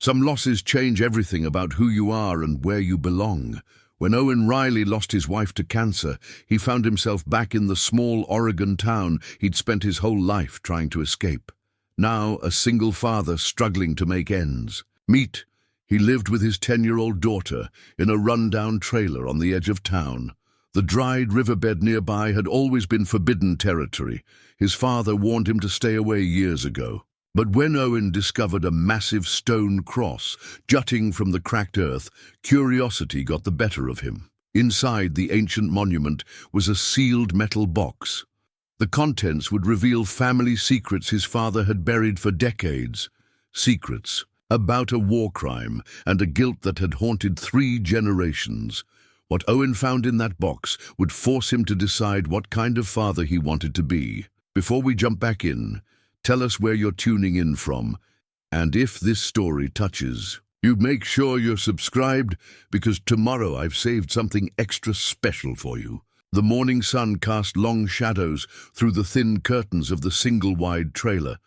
Some losses change everything about who you are and where you belong. When Owen Riley lost his wife to cancer, he found himself back in the small Oregon town he'd spent his whole life trying to escape. Now a single father struggling to make ends. He lived with his 10-year-old daughter in a run-down trailer on the edge of town. The dried riverbed nearby had always been forbidden territory. His father warned him to stay away years ago. But when Owen discovered a massive stone cross jutting from the cracked earth, curiosity got the better of him. Inside the ancient monument was a sealed metal box. The contents would reveal family secrets his father had buried for decades. Secrets about a war crime and a guilt that had haunted 3 generations. What Owen found in that box would force him to decide what kind of father he wanted to be. Before we jump back in, tell us where you're tuning in from, and if this story touches you, make sure you're subscribed, because tomorrow I've saved something extra special for you. The morning sun cast long shadows through the thin curtains of the single-wide trailer,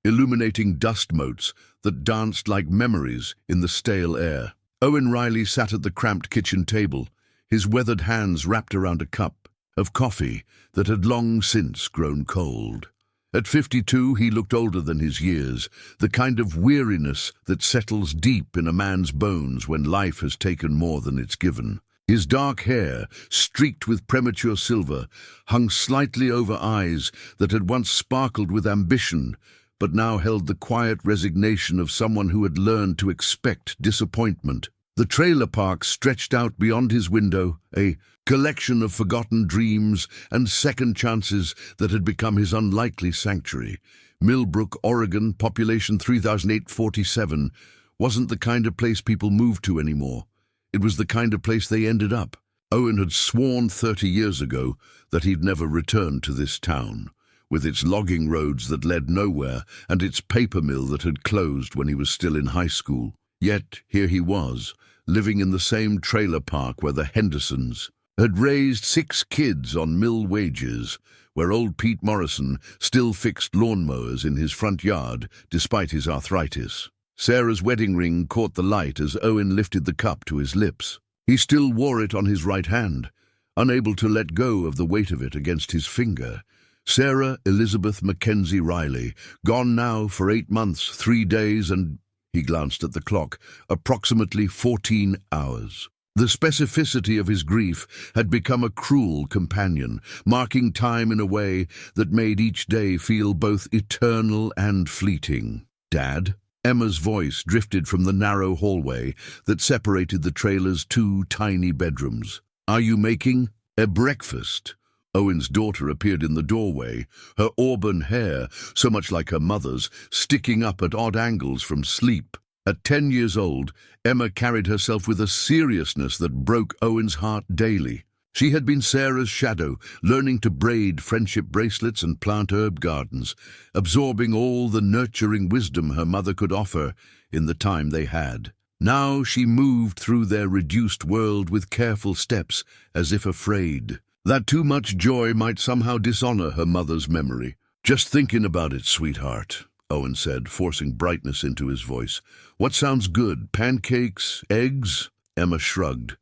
illuminating dust motes that danced like memories in the stale air. Owen Riley sat at the cramped kitchen table, his weathered hands wrapped around a cup of coffee that had long since grown cold. At 52, he looked older than his years, the kind of weariness that settles deep in a man's bones when life has taken more than it's given. His dark hair, streaked with premature silver, hung slightly over eyes that had once sparkled with ambition, but now held the quiet resignation of someone who had learned to expect disappointment. The trailer park stretched out beyond his window, a collection of forgotten dreams and second chances that had become his unlikely sanctuary. Millbrook, Oregon, population 3,847, wasn't the kind of place people moved to anymore. It was the kind of place they ended up. Owen had sworn 30 years ago that he'd never return to this town, with its logging roads that led nowhere and its paper mill that had closed when he was still in high school. Yet here he was, living in the same trailer park where the Hendersons had raised 6 kids on mill wages, where old Pete Morrison still fixed lawnmowers in his front yard despite his arthritis. Sarah's wedding ring caught the light as Owen lifted the cup to his lips. He still wore it on his right hand, unable to let go of the weight of it against his finger. Sarah Elizabeth Mackenzie Riley, gone now for 8 months, 3 days, and he glanced at the clock, approximately 14 hours. The specificity of his grief had become a cruel companion, marking time in a way that made each day feel both eternal and fleeting. "Dad?" Emma's voice drifted from the narrow hallway that separated the trailer's 2 tiny bedrooms. "Are you making a breakfast?" Owen's daughter appeared in the doorway, her auburn hair, so much like her mother's, sticking up at odd angles from sleep. At 10 years old, Emma carried herself with a seriousness that broke Owen's heart daily. She had been Sarah's shadow, learning to braid friendship bracelets and plant herb gardens, absorbing all the nurturing wisdom her mother could offer in the time they had. Now she moved through their reduced world with careful steps, as if afraid that too much joy might somehow dishonor her mother's memory. "Just thinking about it, sweetheart," Owen said, forcing brightness into his voice. "What sounds good? Pancakes? Eggs?" Emma shrugged,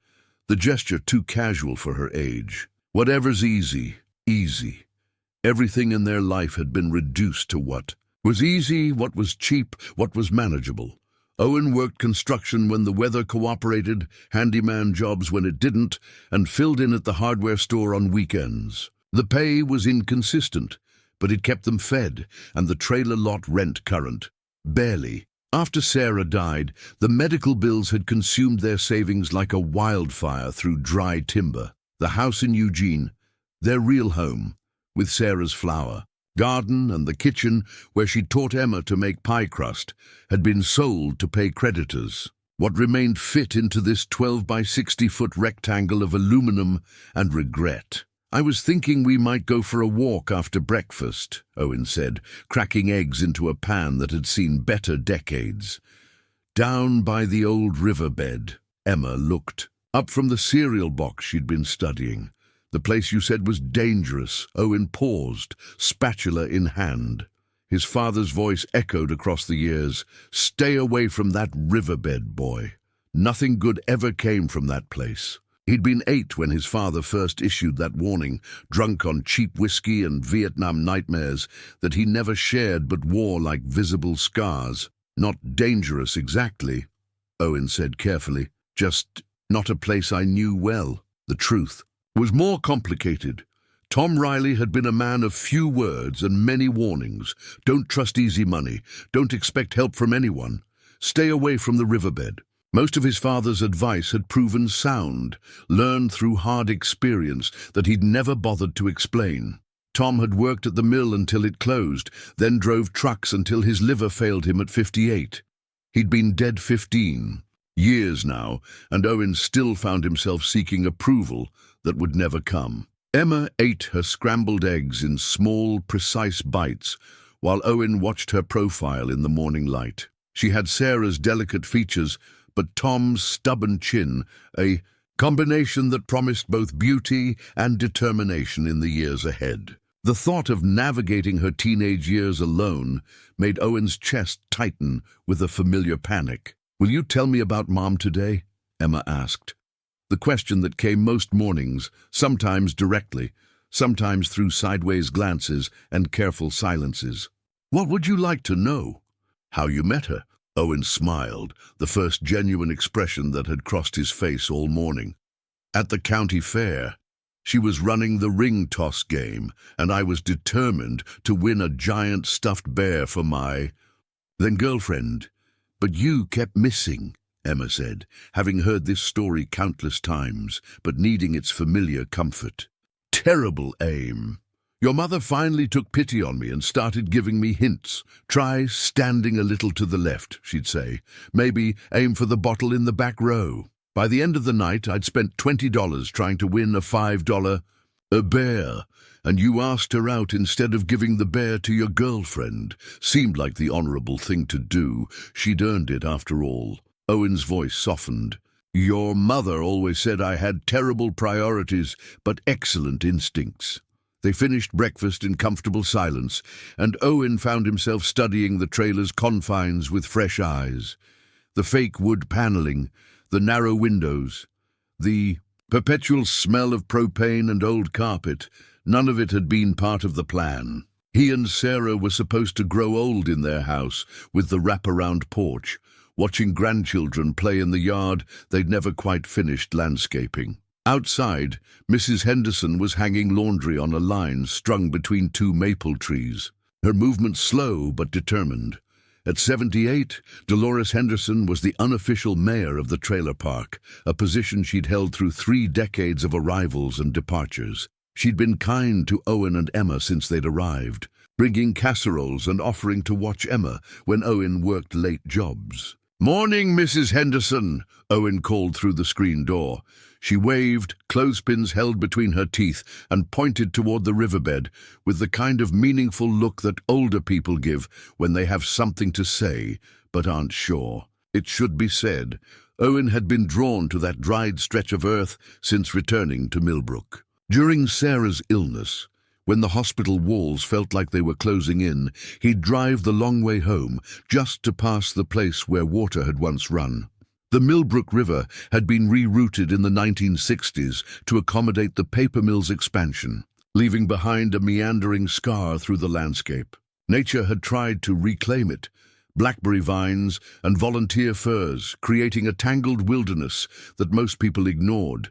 the gesture too casual for her age. "Whatever's easy, easy." Everything in their life had been reduced to what was easy, what was cheap, what was manageable. Owen worked construction when the weather cooperated, handyman jobs when it didn't, and filled in at the hardware store on weekends. The pay was inconsistent, but it kept them fed, and the trailer lot rent current. Barely. After Sarah died, the medical bills had consumed their savings like a wildfire through dry timber. The house in Eugene, their real home, with Sarah's flower garden and the kitchen where she taught Emma to make pie crust, had been sold to pay creditors. What remained fit into this 12 by 60-foot rectangle of aluminum and regret. "I was thinking we might go for a walk after breakfast," Owen said, cracking eggs into a pan that had seen better decades. "Down by the old riverbed." Emma looked up from the cereal box she'd been studying. "The place you said was dangerous." Owen paused, spatula in hand. His father's voice echoed across the years. "Stay away from that Riverbed, boy. Nothing good ever came from that place." He'd been 8 when his father first issued that warning, drunk on cheap whiskey and Vietnam nightmares that he never shared but wore like visible scars. "Not dangerous exactly," Owen said carefully. "Just not a place I knew well." The truth was more complicated. Tom Riley had been a man of few words and many warnings. Don't trust easy money. Don't expect help from anyone. Stay away from the riverbed. Most of his father's advice had proven sound, learned through hard experience that he'd never bothered to explain. Tom had worked at the mill until it closed, then drove trucks until his liver failed him at 58. He'd been dead 15 years now, and Owen still found himself seeking approval that would never come. Emma ate her scrambled eggs in small, precise bites, while Owen watched her profile in the morning light. She had Sarah's delicate features, but Tom's stubborn chin, a combination that promised both beauty and determination in the years ahead. The thought of navigating her teenage years alone made Owen's chest tighten with a familiar panic. "Will you tell me about Mom today?" Emma asked. The question that came most mornings, sometimes directly, sometimes through sideways glances and careful silences. "What would you like to know?" "How you met her." Owen smiled, the first genuine expression that had crossed his face all morning. "At the county fair. She was running the ring toss game, and I was determined to win a giant stuffed bear for my then girlfriend. But you kept missing," Emma said, having heard this story countless times, but needing its familiar comfort. "Terrible aim. Your mother finally took pity on me and started giving me hints. Try standing a little to the left, she'd say. Maybe aim for the bottle in the back row. By the end of the night, I'd spent $20 trying to win a $5 bear, and you asked her out instead of giving the bear to your girlfriend. Seemed like the honorable thing to do. She'd earned it after all." Owen's voice softened. "Your mother always said I had terrible priorities, but excellent instincts." They finished breakfast in comfortable silence, and Owen found himself studying the trailer's confines with fresh eyes. The fake wood paneling, the narrow windows, the perpetual smell of propane and old carpet, none of it had been part of the plan. He and Sarah were supposed to grow old in their house with the wraparound porch, watching grandchildren play in the yard they'd never quite finished landscaping. Outside, Mrs. Henderson was hanging laundry on a line strung between 2 maple trees, her movements slow but determined. At 78, Dolores Henderson was the unofficial mayor of the trailer park, a position she'd held through 3 decades of arrivals and departures. She'd been kind to Owen and Emma since they'd arrived, bringing casseroles and offering to watch Emma when Owen worked late jobs. "Morning, Mrs. Henderson," Owen called through the screen door. She waved, clothespins held between her teeth, and pointed toward the riverbed with the kind of meaningful look that older people give when they have something to say but aren't sure. It should be said, Owen had been drawn to that dried stretch of earth since returning to Millbrook. During Sarah's illness, when the hospital walls felt like they were closing in, he'd drive the long way home just to pass the place where water had once run. The Millbrook River had been rerouted in the 1960s to accommodate the paper mill's expansion, leaving behind a meandering scar through the landscape. Nature had tried to reclaim it, blackberry vines and volunteer firs, creating a tangled wilderness that most people ignored.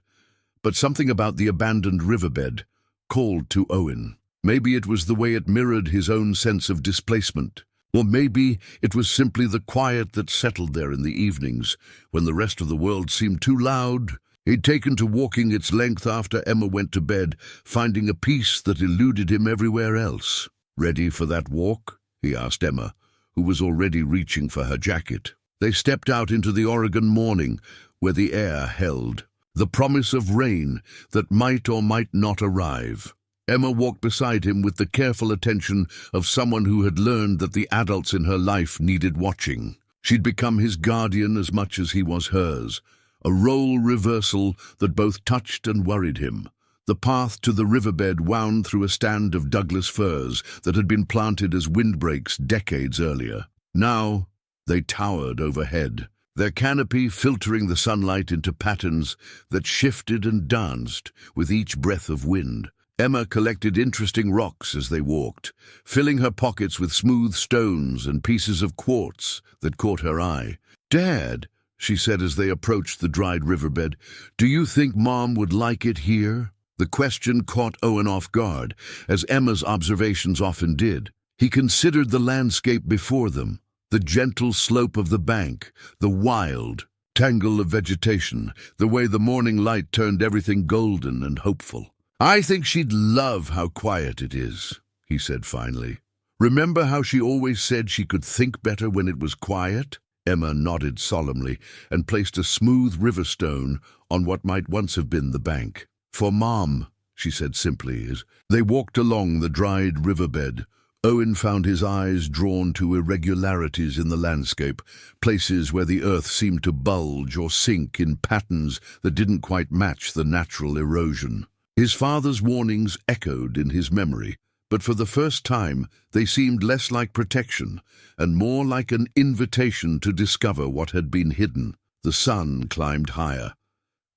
But something about the abandoned riverbed called to Owen. Maybe it was the way it mirrored his own sense of displacement. Or maybe it was simply the quiet that settled there in the evenings, when the rest of the world seemed too loud. He'd taken to walking its length after Emma went to bed, finding a peace that eluded him everywhere else. "Ready for that walk?" he asked Emma, who was already reaching for her jacket. They stepped out into the Oregon morning, where the air held the promise of rain that might or might not arrive. Emma walked beside him with the careful attention of someone who had learned that the adults in her life needed watching. She'd become his guardian as much as he was hers, a role reversal that both touched and worried him. The path to the riverbed wound through a stand of Douglas firs that had been planted as windbreaks decades earlier. Now they towered overhead, their canopy filtering the sunlight into patterns that shifted and danced with each breath of wind. Emma collected interesting rocks as they walked, filling her pockets with smooth stones and pieces of quartz that caught her eye. "Dad," she said as they approached the dried riverbed, "do you think Mom would like it here?" The question caught Owen off guard, as Emma's observations often did. He considered the landscape before them, the gentle slope of the bank, the wild tangle of vegetation, the way the morning light turned everything golden and hopeful. "I think she'd love how quiet it is," he said finally. "Remember how she always said she could think better when it was quiet?" Emma nodded solemnly and placed a smooth river stone on what might once have been the bank. "For Mom," she said simply, as they walked along the dried riverbed. Owen found his eyes drawn to irregularities in the landscape, places where the earth seemed to bulge or sink in patterns that didn't quite match the natural erosion. His father's warnings echoed in his memory, but for the first time they seemed less like protection and more like an invitation to discover what had been hidden. The sun climbed higher,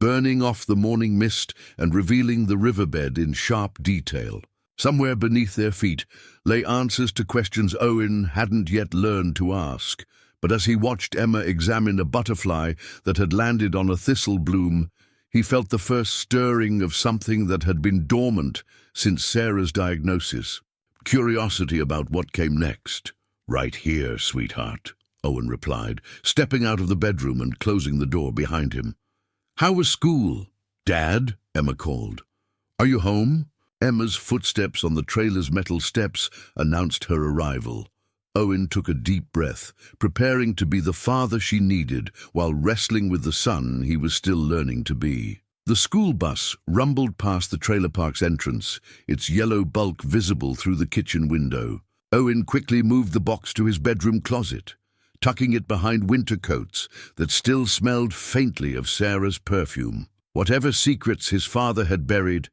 burning off the morning mist and revealing the riverbed in sharp detail. Somewhere beneath their feet lay answers to questions Owen hadn't yet learned to ask. But as he watched Emma examine a butterfly that had landed on a thistle bloom, he felt the first stirring of something that had been dormant since Sarah's diagnosis. Curiosity about what came next. "Right here, sweetheart," Owen replied, stepping out of the bedroom and closing the door behind him. "How was school?" "Dad," Emma called. "Are you home?" Emma's footsteps on the trailer's metal steps announced her arrival. Owen took a deep breath, preparing to be the father she needed while wrestling with the son he was still learning to be. The school bus rumbled past the trailer park's entrance, its yellow bulk visible through the kitchen window. Owen quickly moved the box to his bedroom closet, tucking it behind winter coats that still smelled faintly of Sarah's perfume. Whatever secrets his father had buried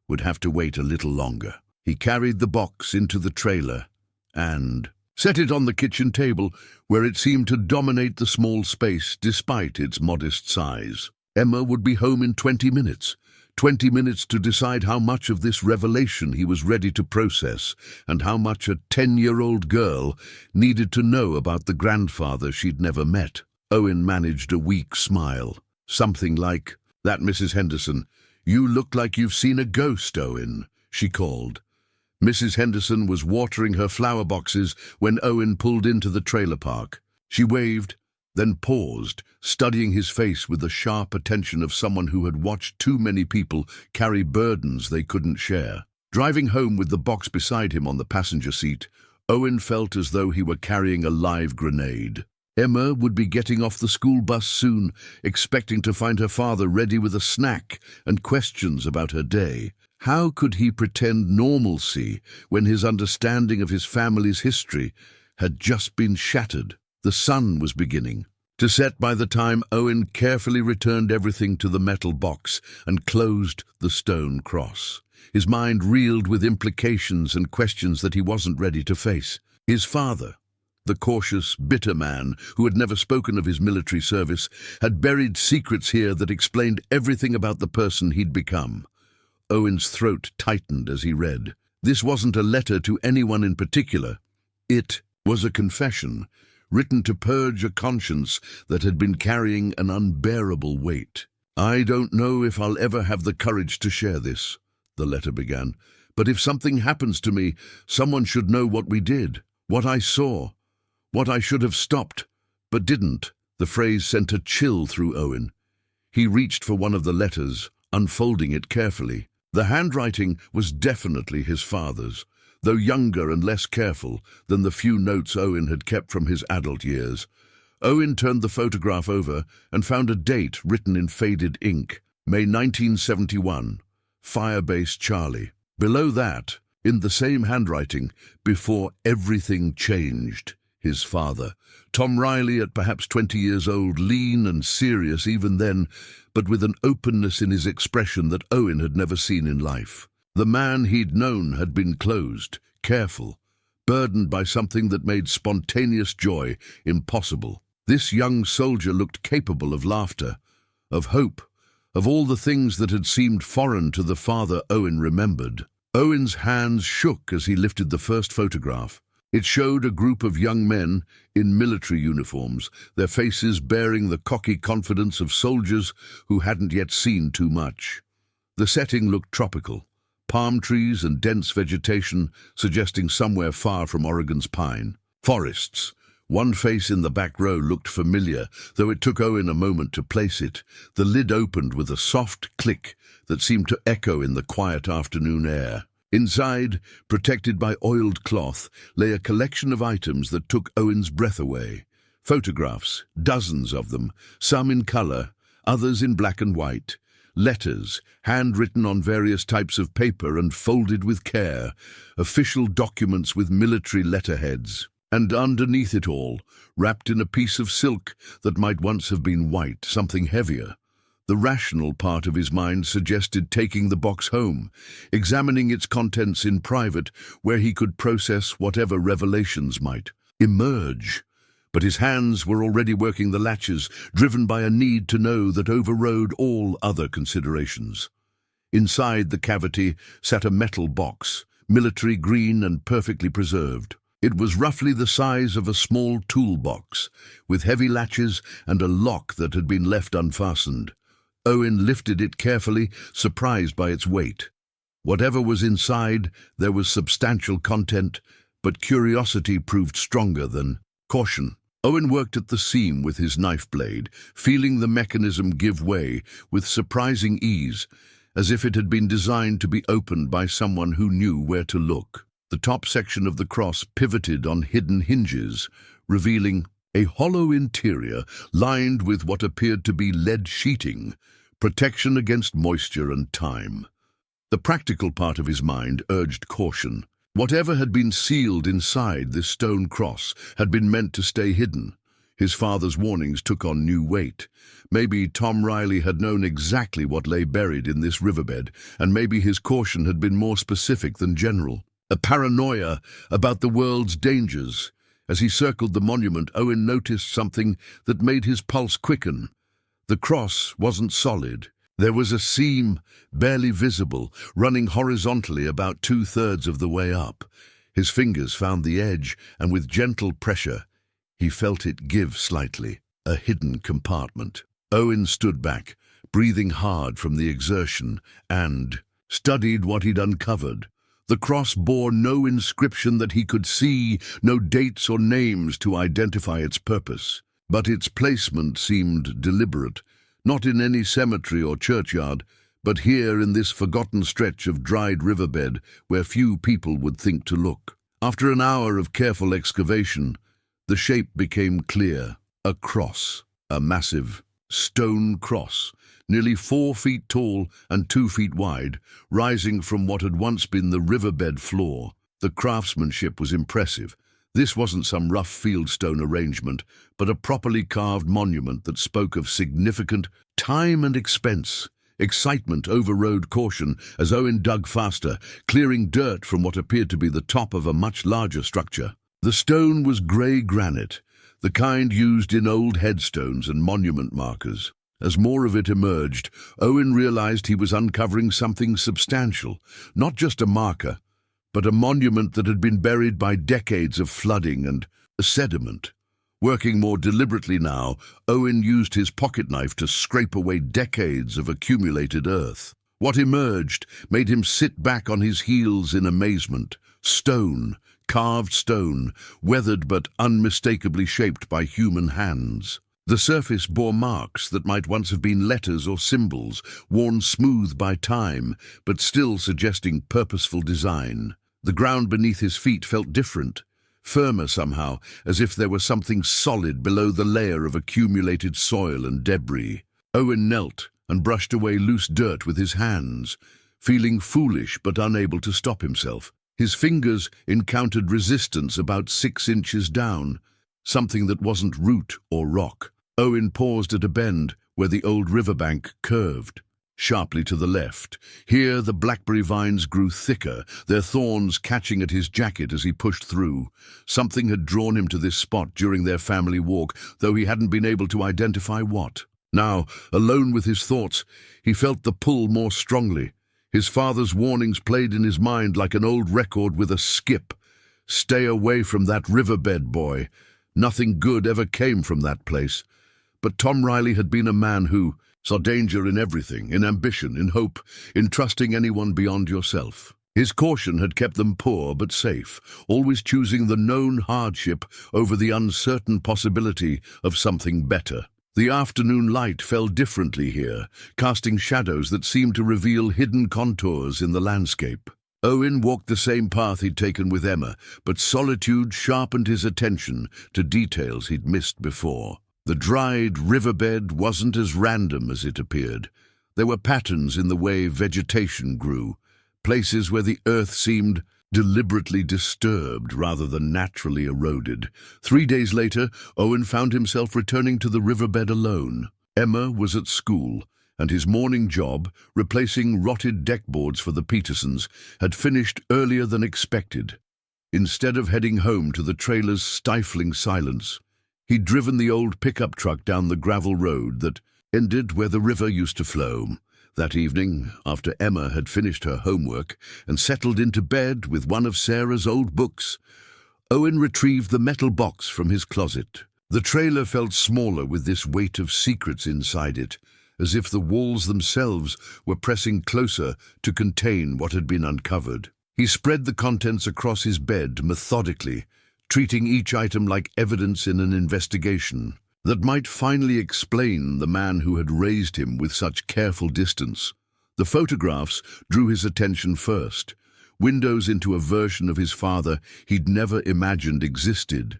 would have to wait a little longer. He carried the box into the trailer and set it on the kitchen table, where it seemed to dominate the small space despite its modest size. Emma would be home in 20 minutes. 20 minutes to decide how much of this revelation he was ready to process and how much a 10-year-old girl needed to know about the grandfather she'd never met. Owen managed a weak smile. Something like, "That Mrs. Henderson, you look like you've seen a ghost, Owen," she called. Mrs. Henderson was watering her flower boxes when Owen pulled into the trailer park. She waved, then paused, studying his face with the sharp attention of someone who had watched too many people carry burdens they couldn't share. Driving home with the box beside him on the passenger seat, Owen felt as though he were carrying a live grenade. Emma would be getting off the school bus soon, expecting to find her father ready with a snack and questions about her day. How could he pretend normalcy when his understanding of his family's history had just been shattered? The sun was beginning to set by the time Owen carefully returned everything to the metal box and closed the stone cross. His mind reeled with implications and questions that he wasn't ready to face. His father, the cautious, bitter man who had never spoken of his military service, had buried secrets here that explained everything about the person he'd become. Owen's throat tightened as he read. This wasn't a letter to anyone in particular. It was a confession, written to purge a conscience that had been carrying an unbearable weight. "I don't know if I'll ever have the courage to share this," the letter began. "But if something happens to me, someone should know what we did, what I saw, what I should have stopped, but didn't." The phrase sent a chill through Owen. He reached for one of the letters, unfolding it carefully. The handwriting was definitely his father's, though younger and less careful than the few notes Owen had kept from his adult years. Owen turned the photograph over and found a date written in faded ink, May 1971, Firebase Charlie. Below that, in the same handwriting, "Before everything changed," his father. Tom Riley, at perhaps 20 years old, lean and serious even then, but with an openness in his expression that Owen had never seen in life. The man he'd known had been closed, careful, burdened by something that made spontaneous joy impossible. This young soldier looked capable of laughter, of hope, of all the things that had seemed foreign to the father Owen remembered. Owen's hands shook as he lifted the first photograph. It showed a group of young men in military uniforms, their faces bearing the cocky confidence of soldiers who hadn't yet seen too much. The setting looked tropical, palm trees and dense vegetation suggesting somewhere far from Oregon's pine. Forests. One face in the back row looked familiar, though it took Owen a moment to place it. The lid opened with a soft click that seemed to echo in the quiet afternoon air. Inside, protected by oiled cloth, lay a collection of items that took Owen's breath away. Photographs, dozens of them, some in color, others in black and white. Letters, handwritten on various types of paper and folded with care. Official documents with military letterheads. And underneath it all, wrapped in a piece of silk that might once have been white, something heavier. The rational part of his mind suggested taking the box home, examining its contents in private, where he could process whatever revelations might emerge. But his hands were already working the latches, driven by a need to know that overrode all other considerations. Inside the cavity sat a metal box, military green and perfectly preserved. It was roughly the size of a small toolbox, with heavy latches and a lock that had been left unfastened. Owen lifted it carefully, surprised by its weight. Whatever was inside, there was substantial content, but curiosity proved stronger than caution. Owen worked at the seam with his knife blade, feeling the mechanism give way with surprising ease, as if it had been designed to be opened by someone who knew where to look. The top section of the cross pivoted on hidden hinges, revealing a hollow interior lined with what appeared to be lead sheeting, protection against moisture and time. The practical part of his mind urged caution. Whatever had been sealed inside this stone cross had been meant to stay hidden. His father's warnings took on new weight. Maybe Tom Riley had known exactly what lay buried in this riverbed, and maybe his caution had been more specific than general. A paranoia about the world's dangers. As he circled the monument, Owen noticed something that made his pulse quicken. The cross wasn't solid. There was a seam, barely visible, running horizontally about 2/3 of the way up. His fingers found the edge, and with gentle pressure, he felt it give slightly. A hidden compartment. Owen stood back, breathing hard from the exertion, and studied what he'd uncovered. The cross bore no inscription that he could see, no dates or names to identify its purpose. But its placement seemed deliberate, not in any cemetery or churchyard, but here in this forgotten stretch of dried riverbed where few people would think to look. After an hour of careful excavation, the shape became clear. A cross, a massive stone cross, nearly 4 feet tall and 2 feet wide, rising from what had once been the riverbed floor. The craftsmanship was impressive. This wasn't some rough fieldstone arrangement, but a properly carved monument that spoke of significant time and expense. Excitement overrode caution as Owen dug faster, clearing dirt from what appeared to be the top of a much larger structure. The stone was grey granite, the kind used in old headstones and monument markers. As more of it emerged, Owen realized he was uncovering something substantial, not just a marker, but a monument that had been buried by decades of flooding and sediment. Working more deliberately now, Owen used his pocket knife to scrape away decades of accumulated earth. What emerged made him sit back on his heels in amazement. Stone, carved stone, weathered but unmistakably shaped by human hands. The surface bore marks that might once have been letters or symbols, worn smooth by time, but still suggesting purposeful design. The ground beneath his feet felt different, firmer somehow, as if there was something solid below the layer of accumulated soil and debris. Owen knelt and brushed away loose dirt with his hands, feeling foolish but unable to stop himself. His fingers encountered resistance about 6 inches down, something that wasn't root or rock. Owen paused at a bend where the old riverbank curved, sharply to the left. Here the blackberry vines grew thicker, their thorns catching at his jacket as he pushed through. Something had drawn him to this spot during their family walk, though he hadn't been able to identify what. Now, alone with his thoughts, he felt the pull more strongly. His father's warnings played in his mind like an old record with a skip. Stay away from that riverbed, boy. Nothing good ever came from that place. But Tom Riley had been a man who saw danger in everything, in ambition, in hope, in trusting anyone beyond yourself. His caution had kept them poor but safe, always choosing the known hardship over the uncertain possibility of something better. The afternoon light fell differently here, casting shadows that seemed to reveal hidden contours in the landscape. Owen walked the same path he'd taken with Emma, but solitude sharpened his attention to details he'd missed before. The dried riverbed wasn't as random as it appeared. There were patterns in the way vegetation grew, places where the earth seemed deliberately disturbed rather than naturally eroded. 3 days later, Owen found himself returning to the riverbed alone. Emma was at school, and his morning job, replacing rotted deckboards for the Petersons, had finished earlier than expected. Instead of heading home to the trailer's stifling silence, he'd driven the old pickup truck down the gravel road that ended where the river used to flow. That evening, after Emma had finished her homework and settled into bed with one of Sarah's old books, Owen retrieved the metal box from his closet. The trailer felt smaller with this weight of secrets inside it, as if the walls themselves were pressing closer to contain what had been uncovered. He spread the contents across his bed methodically, treating each item like evidence in an investigation that might finally explain the man who had raised him with such careful distance. The photographs drew his attention first, windows into a version of his father he'd never imagined existed.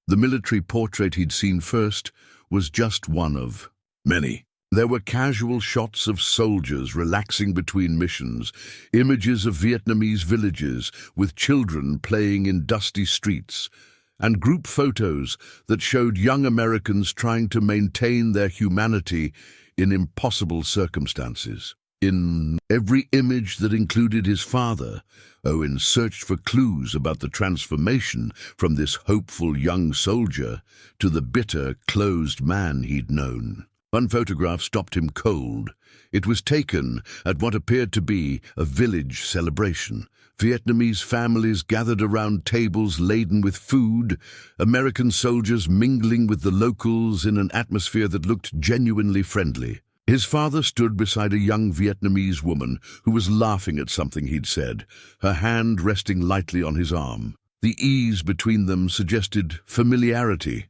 The military portrait he'd seen first was just one of many. There were casual shots of soldiers relaxing between missions, images of Vietnamese villages with children playing in dusty streets, and group photos that showed young Americans trying to maintain their humanity in impossible circumstances. In every image that included his father, Owen searched for clues about the transformation from this hopeful young soldier to the bitter, closed man he'd known. One photograph stopped him cold. It was taken at what appeared to be a village celebration. Vietnamese families gathered around tables laden with food, American soldiers mingling with the locals in an atmosphere that looked genuinely friendly. His father stood beside a young Vietnamese woman who was laughing at something he'd said, her hand resting lightly on his arm. The ease between them suggested familiarity,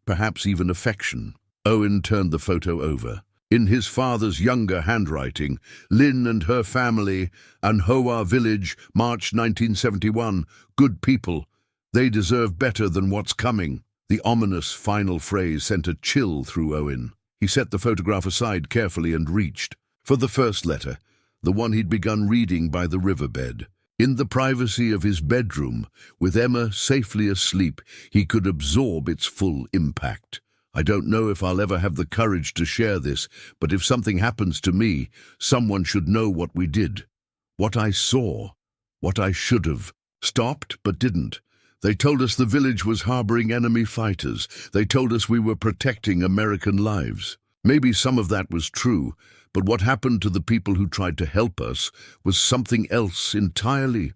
perhaps even affection. Owen turned the photo over. In his father's younger handwriting, Lynn and her family, An Hoa Village, March 1971, good people. They deserve better than what's coming. The ominous final phrase sent a chill through Owen. He set the photograph aside carefully and reached for the first letter, the one he'd begun reading by the riverbed. In the privacy of his bedroom, with Emma safely asleep, he could absorb its full impact. I don't know if I'll ever have the courage to share this, but if something happens to me, someone should know what we did. What I saw. What I should have. Stopped, but didn't. They told us the village was harboring enemy fighters. They told us we were protecting American lives. Maybe some of that was true, but what happened to the people who tried to help us was something else entirely.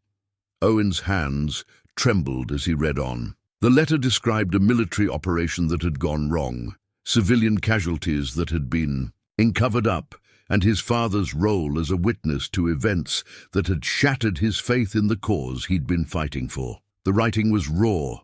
Owen's hands trembled as he read on. The letter described a military operation that had gone wrong, civilian casualties that had been covered up, and his father's role as a witness to events that had shattered his faith in the cause he'd been fighting for. The writing was raw,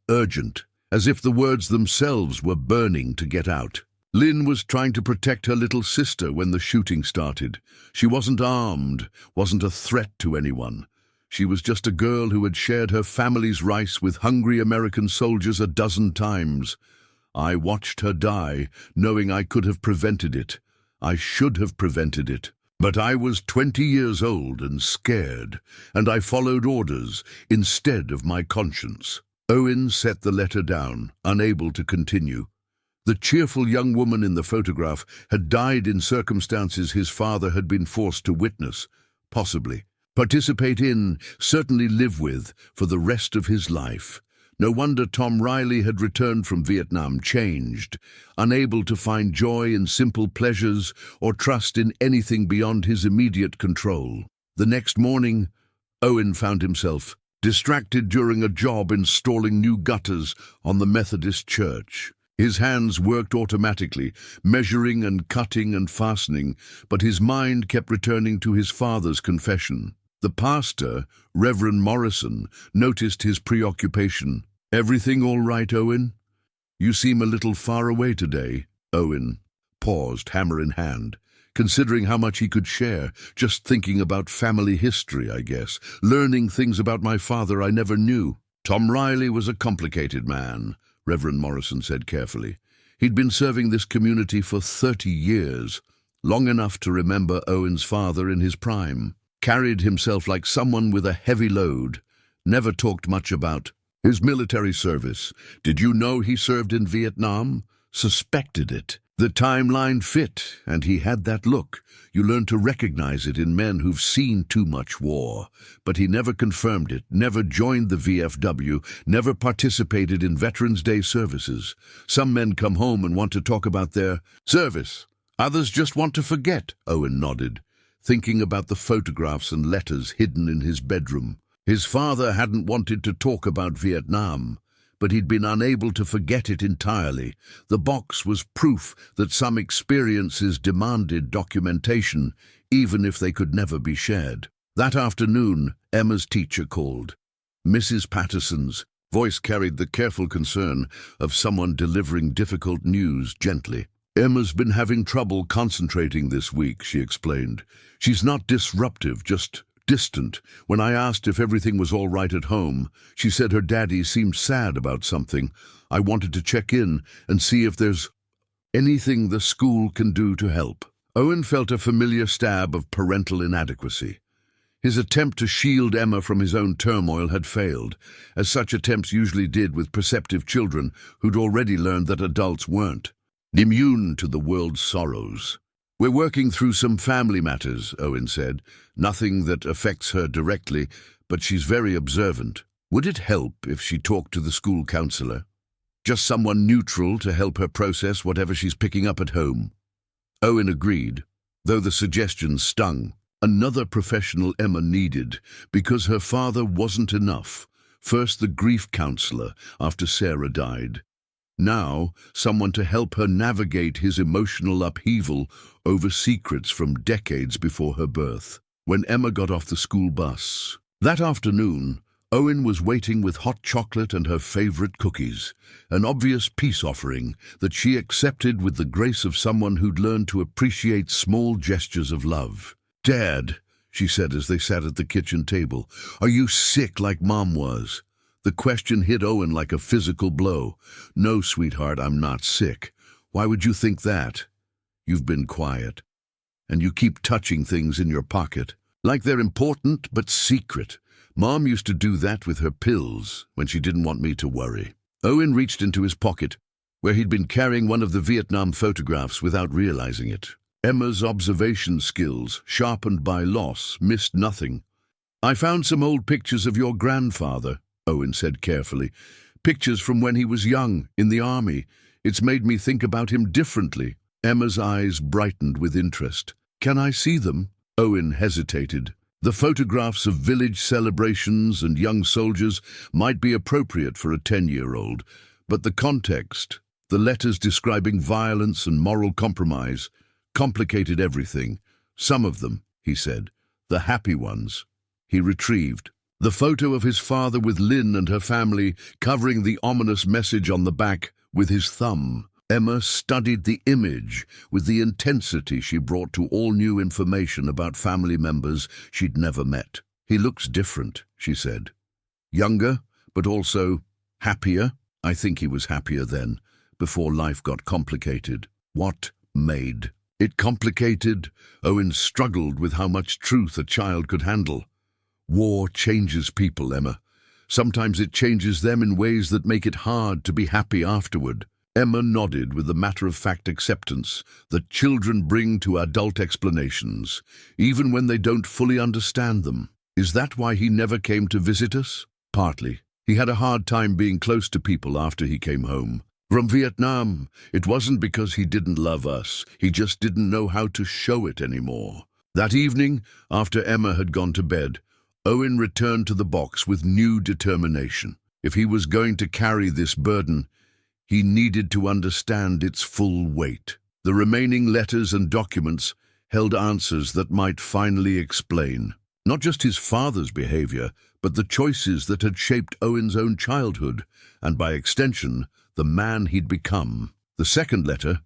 urgent, as if the words themselves were burning to get out. Lynn was trying to protect her little sister when the shooting started. She wasn't armed, wasn't a threat to anyone. She was just a girl who had shared her family's rice with hungry American soldiers a dozen times. I watched her die, knowing I could have prevented it. I should have prevented it. But I was 20 years old and scared, and I followed orders instead of my conscience. Owen set the letter down, unable to continue. The cheerful young woman in the photograph had died in circumstances his father had been forced to witness, possibly participate in, certainly live with, for the rest of his life. No wonder Tom Riley had returned from Vietnam changed, unable to find joy in simple pleasures or trust in anything beyond his immediate control. The next morning, Owen found himself distracted during a job installing new gutters on the Methodist church. His hands worked automatically, measuring and cutting and fastening, but his mind kept returning to his father's confession. The pastor, Reverend Morrison, noticed his preoccupation. "Everything all right, Owen? You seem a little far away today." Owen paused, hammer in hand, considering how much he could share, just thinking about family history, I guess, learning things about my father I never knew. Tom Riley was a complicated man, Reverend Morrison said carefully. He'd been serving this community for 30 years, long enough to remember Owen's father in his prime. Carried himself like someone with a heavy load, never talked much about his military service. Did you know he served in Vietnam? Suspected it. The timeline fit, and he had that look. You learn to recognize it in men who've seen too much war. But he never confirmed it, never joined the VFW, never participated in Veterans Day services. Some men come home and want to talk about their service. Others just want to forget, Owen nodded, thinking about the photographs and letters hidden in his bedroom. His father hadn't wanted to talk about Vietnam, but he'd been unable to forget it entirely. The box was proof that some experiences demanded documentation, even if they could never be shared. That afternoon, Emma's teacher called. Mrs. Patterson's voice carried the careful concern of someone delivering difficult news gently. "Emma's been having trouble concentrating this week," she explained. "She's not disruptive, just distant. When I asked if everything was all right at home, she said her daddy seemed sad about something. I wanted to check in and see if there's anything the school can do to help." Owen felt a familiar stab of parental inadequacy. His attempt to shield Emma from his own turmoil had failed, as such attempts usually did with perceptive children who'd already learned that adults weren't immune to the world's sorrows. "We're working through some family matters," Owen said. "Nothing that affects her directly, but she's very observant. Would it help if she talked to the school counselor? Just someone neutral to help her process whatever she's picking up at home." Owen agreed, though the suggestion stung. Another professional Emma needed, because her father wasn't enough. First the grief counselor after Sarah died. Now, someone to help her navigate his emotional upheaval over secrets from decades before her birth. When Emma got off the school bus that afternoon, Owen was waiting with hot chocolate and her favorite cookies, an obvious peace offering that she accepted with the grace of someone who'd learned to appreciate small gestures of love. "Dad," she said as they sat at the kitchen table, "are you sick like Mom was?" The question hit Owen like a physical blow. "No, sweetheart, I'm not sick. Why would you think that? You've been quiet. And you keep touching things in your pocket. Like they're important but secret. Mom used to do that with her pills when she didn't want me to worry." Owen reached into his pocket, where he'd been carrying one of the Vietnam photographs without realizing it. Emma's observation skills, sharpened by loss, missed nothing. "I found some old pictures of your grandfather," Owen said carefully. "Pictures from when he was young, in the army. It's made me think about him differently." Emma's eyes brightened with interest. "Can I see them?" Owen hesitated. The photographs of village celebrations and young soldiers might be appropriate for a 10-year-old, but the context, the letters describing violence and moral compromise, complicated everything. "Some of them," he said, "the happy ones." He retrieved the photo of his father with Lynn and her family, covering the ominous message on the back with his thumb. Emma studied the image with the intensity she brought to all new information about family members she'd never met. "He looks different," she said. "Younger, but also happier." "I think he was happier then, before life got complicated." "What made It complicated. Owen struggled with how much truth a child could handle. War changes people, Emma. Sometimes it changes them in ways that make it hard to be happy afterward. Emma nodded with the matter-of-fact acceptance that children bring to adult explanations, even when they don't fully understand them. Is that why he never came to visit us? Partly. He had a hard time being close to people after he came home. From Vietnam, it wasn't because he didn't love us. He just didn't know how to show it anymore. That evening, after Emma had gone to bed, Owen returned to the box with new determination. If he was going to carry this burden, he needed to understand its full weight. The remaining letters and documents held answers that might finally explain not just his father's behavior, but the choices that had shaped Owen's own childhood, and by extension, the man he'd become. The second letter,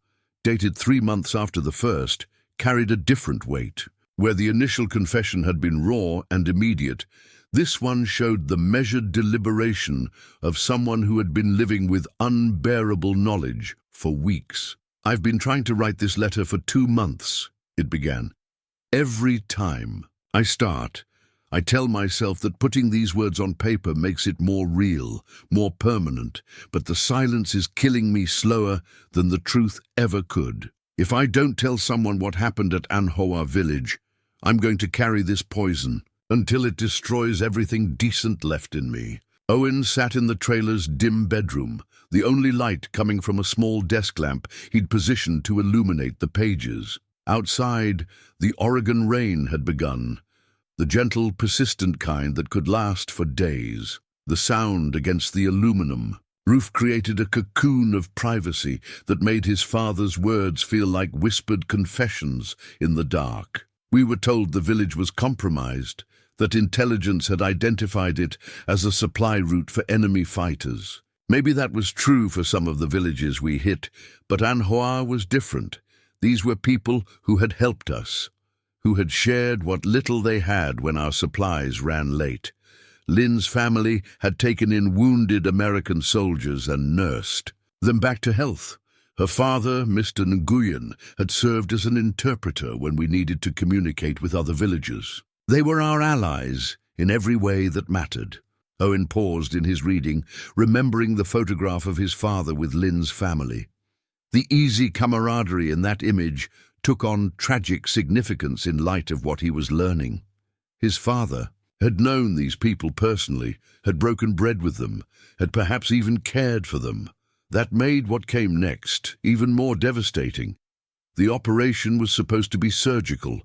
dated 3 months after the first, carried a different weight. Where the initial confession had been raw and immediate, this one showed the measured deliberation of someone who had been living with unbearable knowledge for weeks. "I've been trying to write this letter for 2 months, it began. "Every time I start, I tell myself that putting these words on paper makes it more real, more permanent, but the silence is killing me slower than the truth ever could. If I don't tell someone what happened at An Hoa village, I'm going to carry this poison until it destroys everything decent left in me." Owen sat in the trailer's dim bedroom, the only light coming from a small desk lamp he'd positioned to illuminate the pages. Outside, the Oregon rain had begun, the gentle, persistent kind that could last for days. The sound against the aluminum roof created a cocoon of privacy that made his father's words feel like whispered confessions in the dark. We were told the village was compromised, that intelligence had identified it as a supply route for enemy fighters. Maybe that was true for some of the villages we hit, but An Hoa was different. These were people who had helped us, who had shared what little they had when our supplies ran late. Lynn's family had taken in wounded American soldiers and nursed them back to health. Her father, Mr. Nguyen, had served as an interpreter when we needed to communicate with other villagers. They were our allies in every way that mattered. Owen paused in his reading, remembering the photograph of his father with Lynn's family. The easy camaraderie in that image took on tragic significance in light of what he was learning. His father had known these people personally, had broken bread with them, had perhaps even cared for them. That made what came next even more devastating. The operation was supposed to be surgical,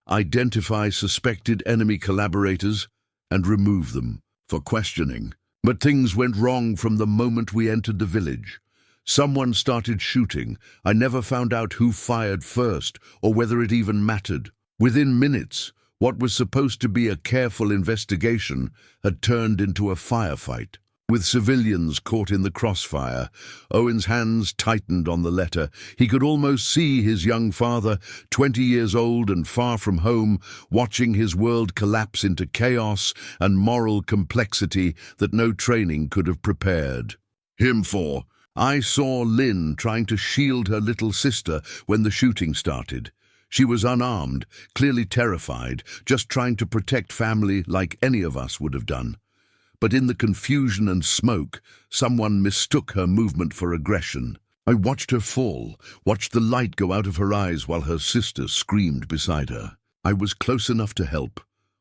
identify suspected enemy collaborators and remove them for questioning. But things went wrong from the moment we entered the village. Someone started shooting. I never found out who fired first or whether it even mattered. Within minutes, what was supposed to be a careful investigation had turned into a firefight. With civilians caught in the crossfire, Owen's hands tightened on the letter. He could almost see his young father, 20 years old and far from home, watching his world collapse into chaos and moral complexity that no training could have prepared him for. I saw Lynn trying to shield her little sister when the shooting started. She was unarmed, clearly terrified, just trying to protect family like any of us would have done. But in the confusion and smoke, someone mistook her movement for aggression. I watched her fall, watched the light go out of her eyes while her sister screamed beside her. I was close enough to help,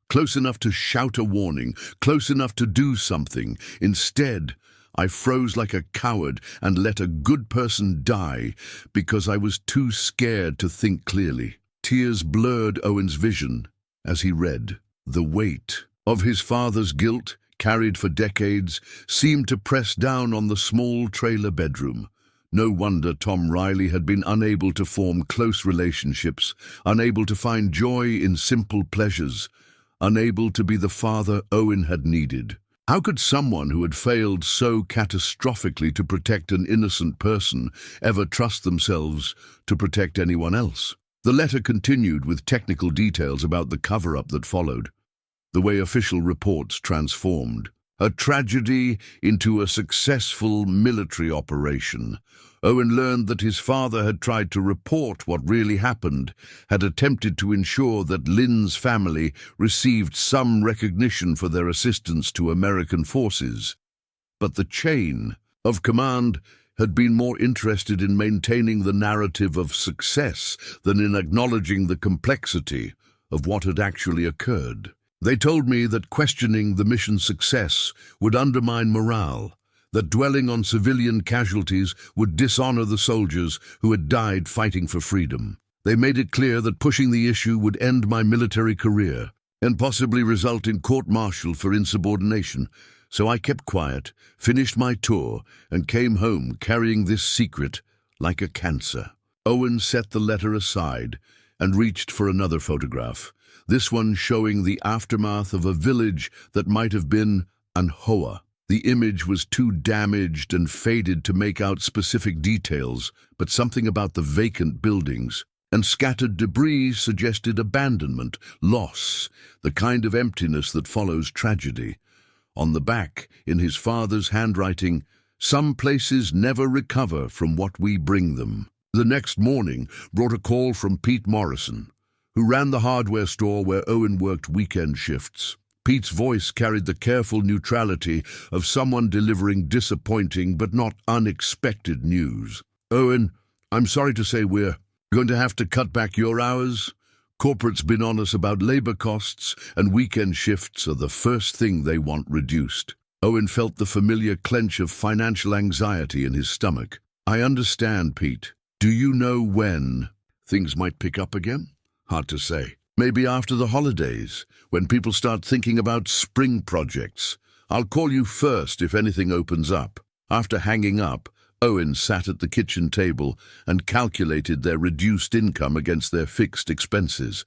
close enough to shout a warning, close enough to do something. Instead, I froze like a coward and let a good person die because I was too scared to think clearly. Tears blurred Owen's vision as he read. The weight of his father's guilt, carried for decades, seemed to press down on the small trailer bedroom. No wonder Tom Riley had been unable to form close relationships, unable to find joy in simple pleasures, unable to be the father Owen had needed. How could someone who had failed so catastrophically to protect an innocent person ever trust themselves to protect anyone else? The letter continued with technical details about the cover-up that followed, the way official reports transformed, A tragedy into a successful military operation. Owen learned that his father had tried to report what really happened, had attempted to ensure that Lynn's family received some recognition for their assistance to American forces. But the chain of command had been more interested in maintaining the narrative of success than in acknowledging the complexity of what had actually occurred. They told me that questioning the mission's success would undermine morale, that dwelling on civilian casualties would dishonor the soldiers who had died fighting for freedom. They made it clear that pushing the issue would end my military career and possibly result in court-martial for insubordination. So I kept quiet, finished my tour, and came home carrying this secret like a cancer. Owen set the letter aside and reached for another photograph, this one showing the aftermath of a village that might have been Anhoa. The image was too damaged and faded to make out specific details, but something about the vacant buildings and scattered debris suggested abandonment, loss, the kind of emptiness that follows tragedy. On the back, in his father's handwriting, "Some places never recover from what we bring them." The next morning brought a call from Pete Morrison, who ran the hardware store where Owen worked weekend shifts. Pete's voice carried the careful neutrality of someone delivering disappointing but not unexpected news. "Owen, I'm sorry to say we're going to have to cut back your hours. Corporate's been on us about labor costs, and weekend shifts are the first thing they want reduced." Owen felt the familiar clench of financial anxiety in his stomach. "I understand, Pete. Do you know when things might pick up again?" "Hard to say. Maybe after the holidays, when people start thinking about spring projects. I'll call you first if anything opens up." After hanging up, Owen sat at the kitchen table and calculated their reduced income against their fixed expenses.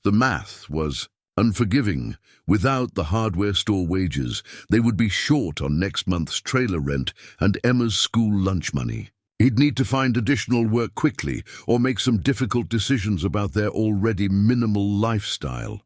The math was unforgiving. Without the hardware store wages, they would be short on next month's trailer rent and Emma's school lunch money. He'd need to find additional work quickly or make some difficult decisions about their already minimal lifestyle.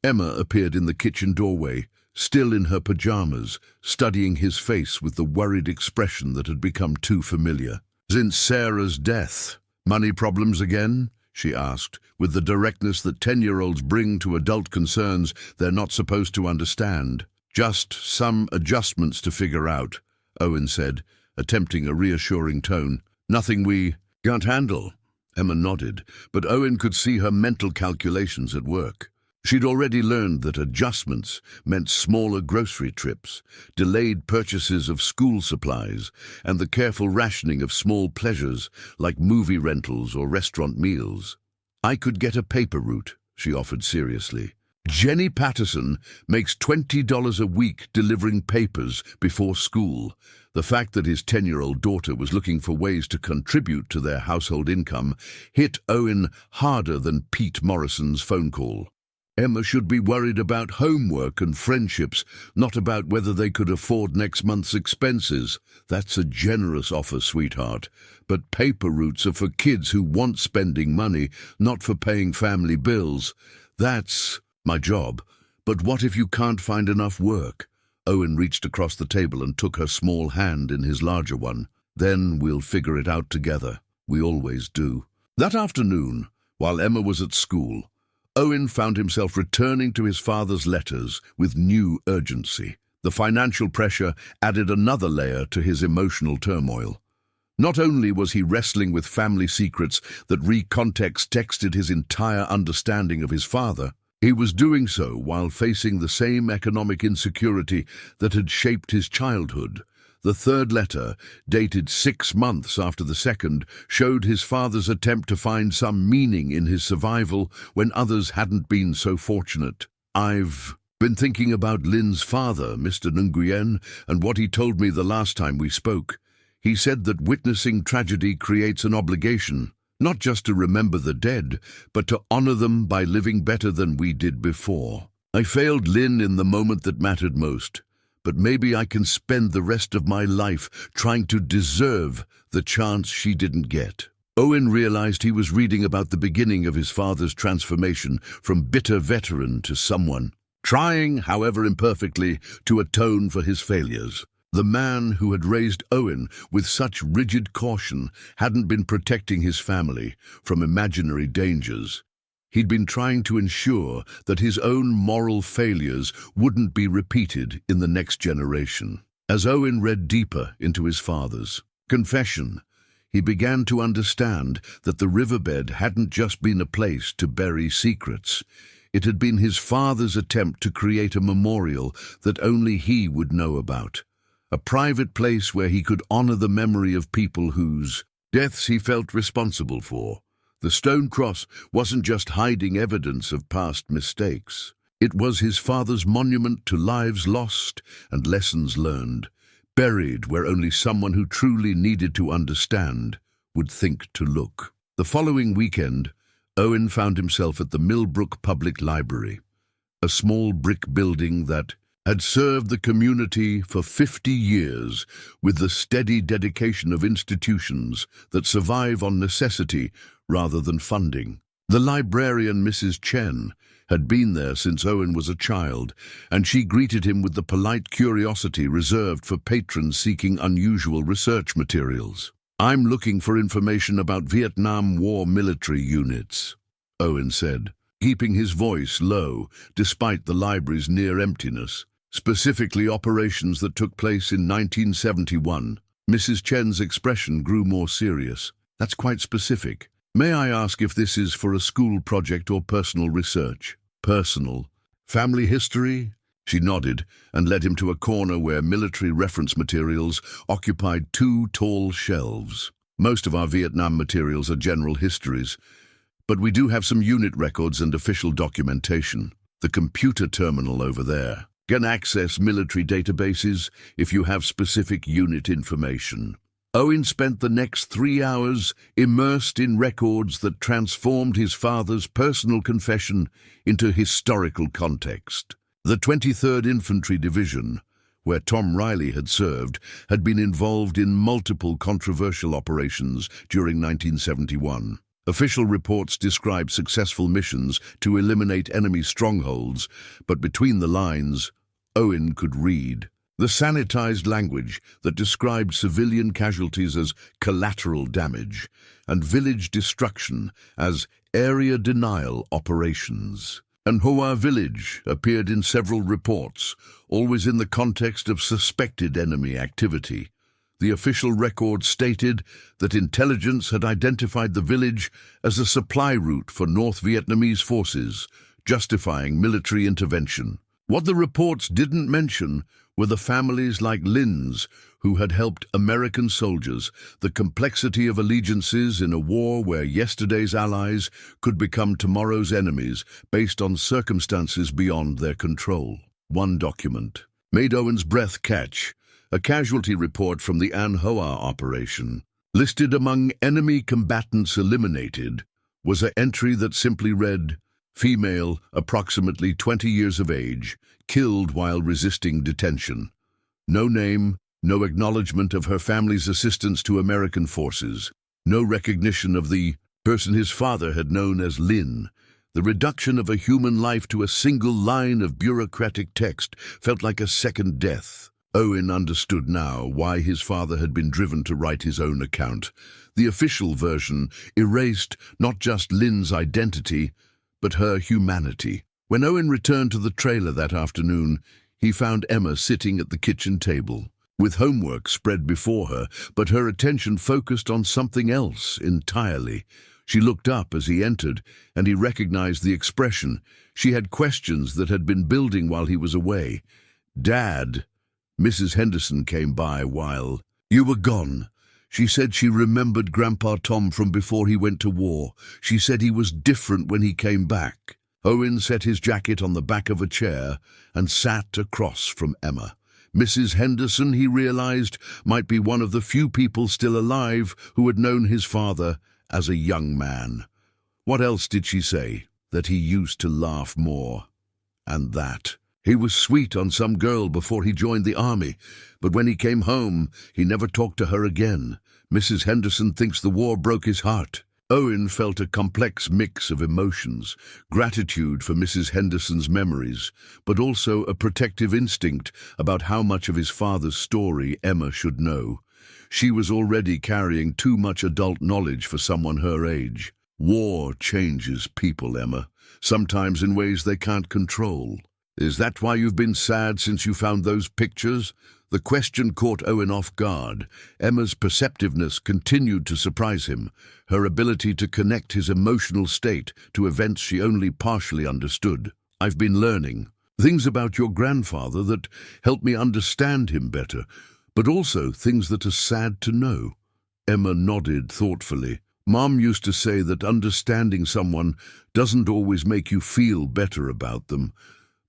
Emma appeared in the kitchen doorway, still in her pajamas, studying his face with the worried expression that had become too familiar. "Since Sarah's death, money problems again?" she asked, with the directness that 10-year-olds bring to adult concerns they're not supposed to understand. "Just some adjustments to figure out," Owen said, attempting a reassuring tone. "Nothing we can't handle." Emma nodded, but Owen could see her mental calculations at work. She'd already learned that adjustments meant smaller grocery trips, delayed purchases of school supplies, and the careful rationing of small pleasures like movie rentals or restaurant meals. "I could get a paper route," she offered seriously. "Jenny Patterson makes $20 a week delivering papers before school." The fact that his 10-year-old daughter was looking for ways to contribute to their household income hit Owen harder than Pete Morrison's phone call. Emma should be worried about homework and friendships, not about whether they could afford next month's expenses. "That's a generous offer, sweetheart. But paper routes are for kids who want spending money, not for paying family bills. That's my job. But what if you can't find enough work?" Owen reached across the table and took her small hand in his larger one. "Then we'll figure it out together. We always do." That afternoon, while Emma was at school, Owen found himself returning to his father's letters with new urgency. The financial pressure added another layer to his emotional turmoil. Not only was he wrestling with family secrets that recontext texted his entire understanding of his father, he was doing so while facing the same economic insecurity that had shaped his childhood. The third letter, dated 6 months after the second, showed his father's attempt to find some meaning in his survival when others hadn't been so fortunate. "I've been thinking about Lynn's father, Mr. Nguyen, and what he told me the last time we spoke. He said that witnessing tragedy creates an obligation, not just to remember the dead, but to honor them by living better than we did before. I failed Lynn in the moment that mattered most, but maybe I can spend the rest of my life trying to deserve the chance she didn't get." Owen realized he was reading about the beginning of his father's transformation from bitter veteran to someone trying, however imperfectly, to atone for his failures. The man who had raised Owen with such rigid caution hadn't been protecting his family from imaginary dangers. He'd been trying to ensure that his own moral failures wouldn't be repeated in the next generation. As Owen read deeper into his father's confession, he began to understand that the riverbed hadn't just been a place to bury secrets. It had been his father's attempt to create a memorial that only he would know about. A private place where he could honor the memory of people whose deaths he felt responsible for. The stone cross wasn't just hiding evidence of past mistakes. It was his father's monument to lives lost and lessons learned, buried where only someone who truly needed to understand would think to look. The following weekend, Owen found himself at the Millbrook Public Library, a small brick building that had served the community for 50 years with the steady dedication of institutions that survive on necessity rather than funding. The librarian, Mrs. Chen, had been there since Owen was a child, and she greeted him with the polite curiosity reserved for patrons seeking unusual research materials. "I'm looking for information about Vietnam War military units," Owen said, keeping his voice low despite the library's near emptiness. "Specifically operations that took place in 1971. Mrs. Chen's expression grew more serious. "That's quite specific. May I ask if this is for a school project or personal research?" "Personal. Family history?" She nodded and led him to a corner where military reference materials occupied 2 tall shelves. "Most of our Vietnam materials are general histories, but we do have some unit records and official documentation. The computer terminal over there can access military databases if you have specific unit information." Owen spent the next 3 hours immersed in records that transformed his father's personal confession into historical context. The 23rd Infantry Division, where Tom Riley had served, had been involved in multiple controversial operations during 1971. Official reports described successful missions to eliminate enemy strongholds, but between the lines, Owen could read the sanitized language that described civilian casualties as collateral damage and village destruction as area denial operations. And Hoa Village appeared in several reports, always in the context of suspected enemy activity. The official record stated that intelligence had identified the village as a supply route for North Vietnamese forces, justifying military intervention. What the reports didn't mention were the families like Lin's who had helped American soldiers, the complexity of allegiances in a war where yesterday's allies could become tomorrow's enemies based on circumstances beyond their control. One document made Owen's breath catch, a casualty report from the An Hoa operation. Listed among enemy combatants eliminated was an entry that simply read, "Female, approximately 20 years of age, killed while resisting detention." No name, no acknowledgement of her family's assistance to American forces, no recognition of the person his father had known as Lin. The reduction of a human life to a single line of bureaucratic text felt like a second death. Owen understood now why his father had been driven to write his own account. The official version erased not just Lin's identity, but her humanity. When Owen returned to the trailer that afternoon, he found Emma sitting at the kitchen table, with homework spread before her, but her attention focused on something else entirely. She looked up as he entered, and he recognized the expression. She had questions that had been building while he was away. "Dad," Mrs. Henderson came by while you were gone. She said she remembered Grandpa Tom from before he went to war. She said he was different when he came back. Owen set his jacket on the back of a chair and sat across from Emma. Mrs. Henderson, he realized, might be one of the few people still alive who had known his father as a young man. What else did she say? That he used to laugh more. And that he was sweet on some girl before he joined the army, but when he came home, he never talked to her again. Mrs. Henderson thinks the war broke his heart. Owen felt a complex mix of emotions, gratitude for Mrs. Henderson's memories, but also a protective instinct about how much of his father's story Emma should know. She was already carrying too much adult knowledge for someone her age. War changes people, Emma, sometimes in ways they can't control. Is that why you've been sad since you found those pictures? The question caught Owen off guard. Emma's perceptiveness continued to surprise him, her ability to connect his emotional state to events she only partially understood. I've been learning things about your grandfather that help me understand him better, but also things that are sad to know. Emma nodded thoughtfully. Mom used to say that understanding someone doesn't always make you feel better about them,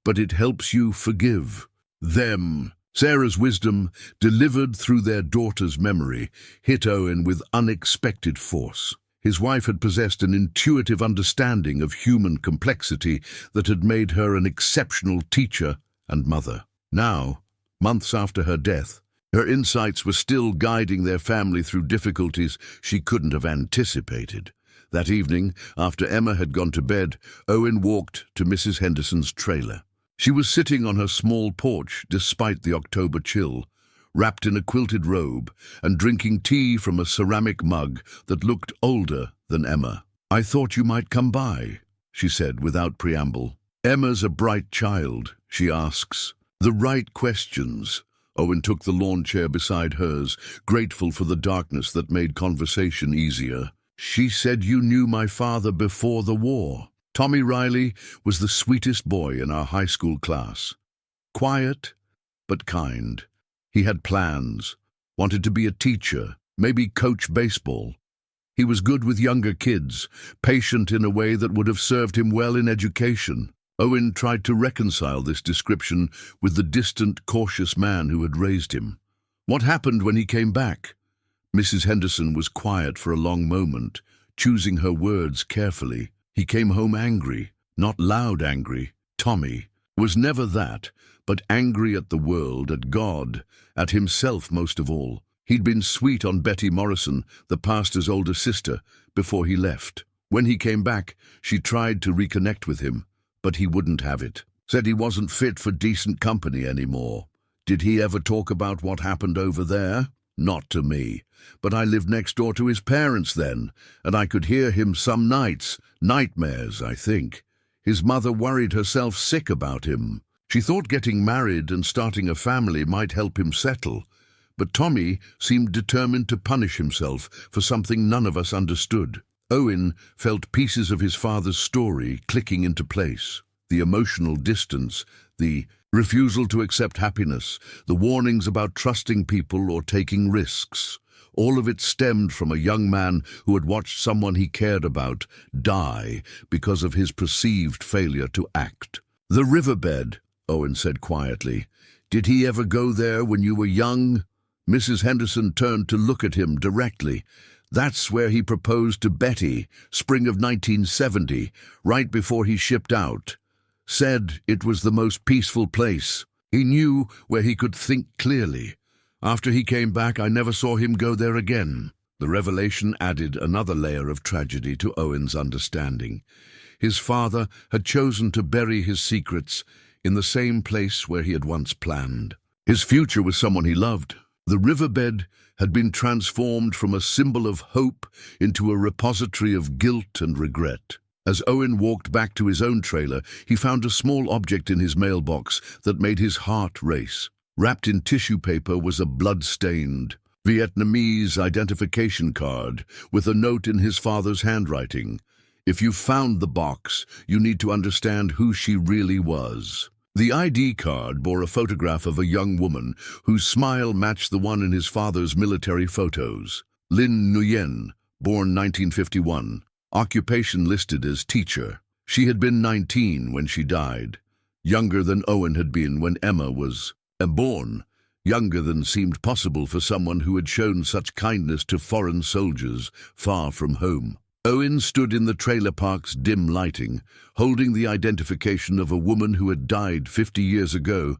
but it helps you forgive them. Sarah's wisdom, delivered through their daughter's memory, hit Owen with unexpected force. His wife had possessed an intuitive understanding of human complexity that had made her an exceptional teacher and mother. Now, months after her death, her insights were still guiding their family through difficulties she couldn't have anticipated. That evening, after Emma had gone to bed, Owen walked to Mrs. Henderson's trailer. She was sitting on her small porch despite the October chill, wrapped in a quilted robe and drinking tea from a ceramic mug that looked older than Emma. "I thought you might come by," she said without preamble. "Emma's a bright child," she asks. "The right questions." Owen took the lawn chair beside hers, grateful for the darkness that made conversation easier. "She said you knew my father before the war." Tommy Riley was the sweetest boy in our high school class. Quiet, but kind. He had plans, wanted to be a teacher, maybe coach baseball. He was good with younger kids, patient in a way that would have served him well in education. Owen tried to reconcile this description with the distant, cautious man who had raised him. What happened when he came back? Mrs. Henderson was quiet for a long moment, choosing her words carefully. He came home angry, not loud angry. Tommy was never that, but angry at the world, at God, at himself most of all. He'd been sweet on Betty Morrison, the pastor's older sister, before he left. When he came back, she tried to reconnect with him, but he wouldn't have it. Said he wasn't fit for decent company anymore. Did he ever talk about what happened over there? Not to me. But I lived next door to his parents then, and I could hear him some nights. Nightmares, I think. His mother worried herself sick about him. She thought getting married and starting a family might help him settle. But Tommy seemed determined to punish himself for something none of us understood. Owen felt pieces of his father's story clicking into place. The emotional distance, the refusal to accept happiness, the warnings about trusting people or taking risks. All of it stemmed from a young man who had watched someone he cared about die because of his perceived failure to act. "The riverbed," Owen said quietly. "Did he ever go there when you were young?" Mrs. Henderson turned to look at him directly. "That's where he proposed to Betty, spring of 1970, right before he shipped out. Said it was the most peaceful place. He knew where he could think clearly. After he came back, I never saw him go there again." The revelation added another layer of tragedy to Owen's understanding. His father had chosen to bury his secrets in the same place where he had once planned. His future with someone he loved. The riverbed had been transformed from a symbol of hope into a repository of guilt and regret. As Owen walked back to his own trailer, he found a small object in his mailbox that made his heart race. Wrapped in tissue paper was a blood-stained Vietnamese identification card with a note in his father's handwriting. "If you found the box, you need to understand who she really was." The ID card bore a photograph of a young woman whose smile matched the one in his father's military photos. Lin Nguyen, born 1951. Occupation listed as teacher. She had been 19 when she died, younger than Owen had been when Emma was born, younger than seemed possible for someone who had shown such kindness to foreign soldiers far from home. Owen stood in the trailer park's dim lighting, holding the identification of a woman who had died 50 years ago,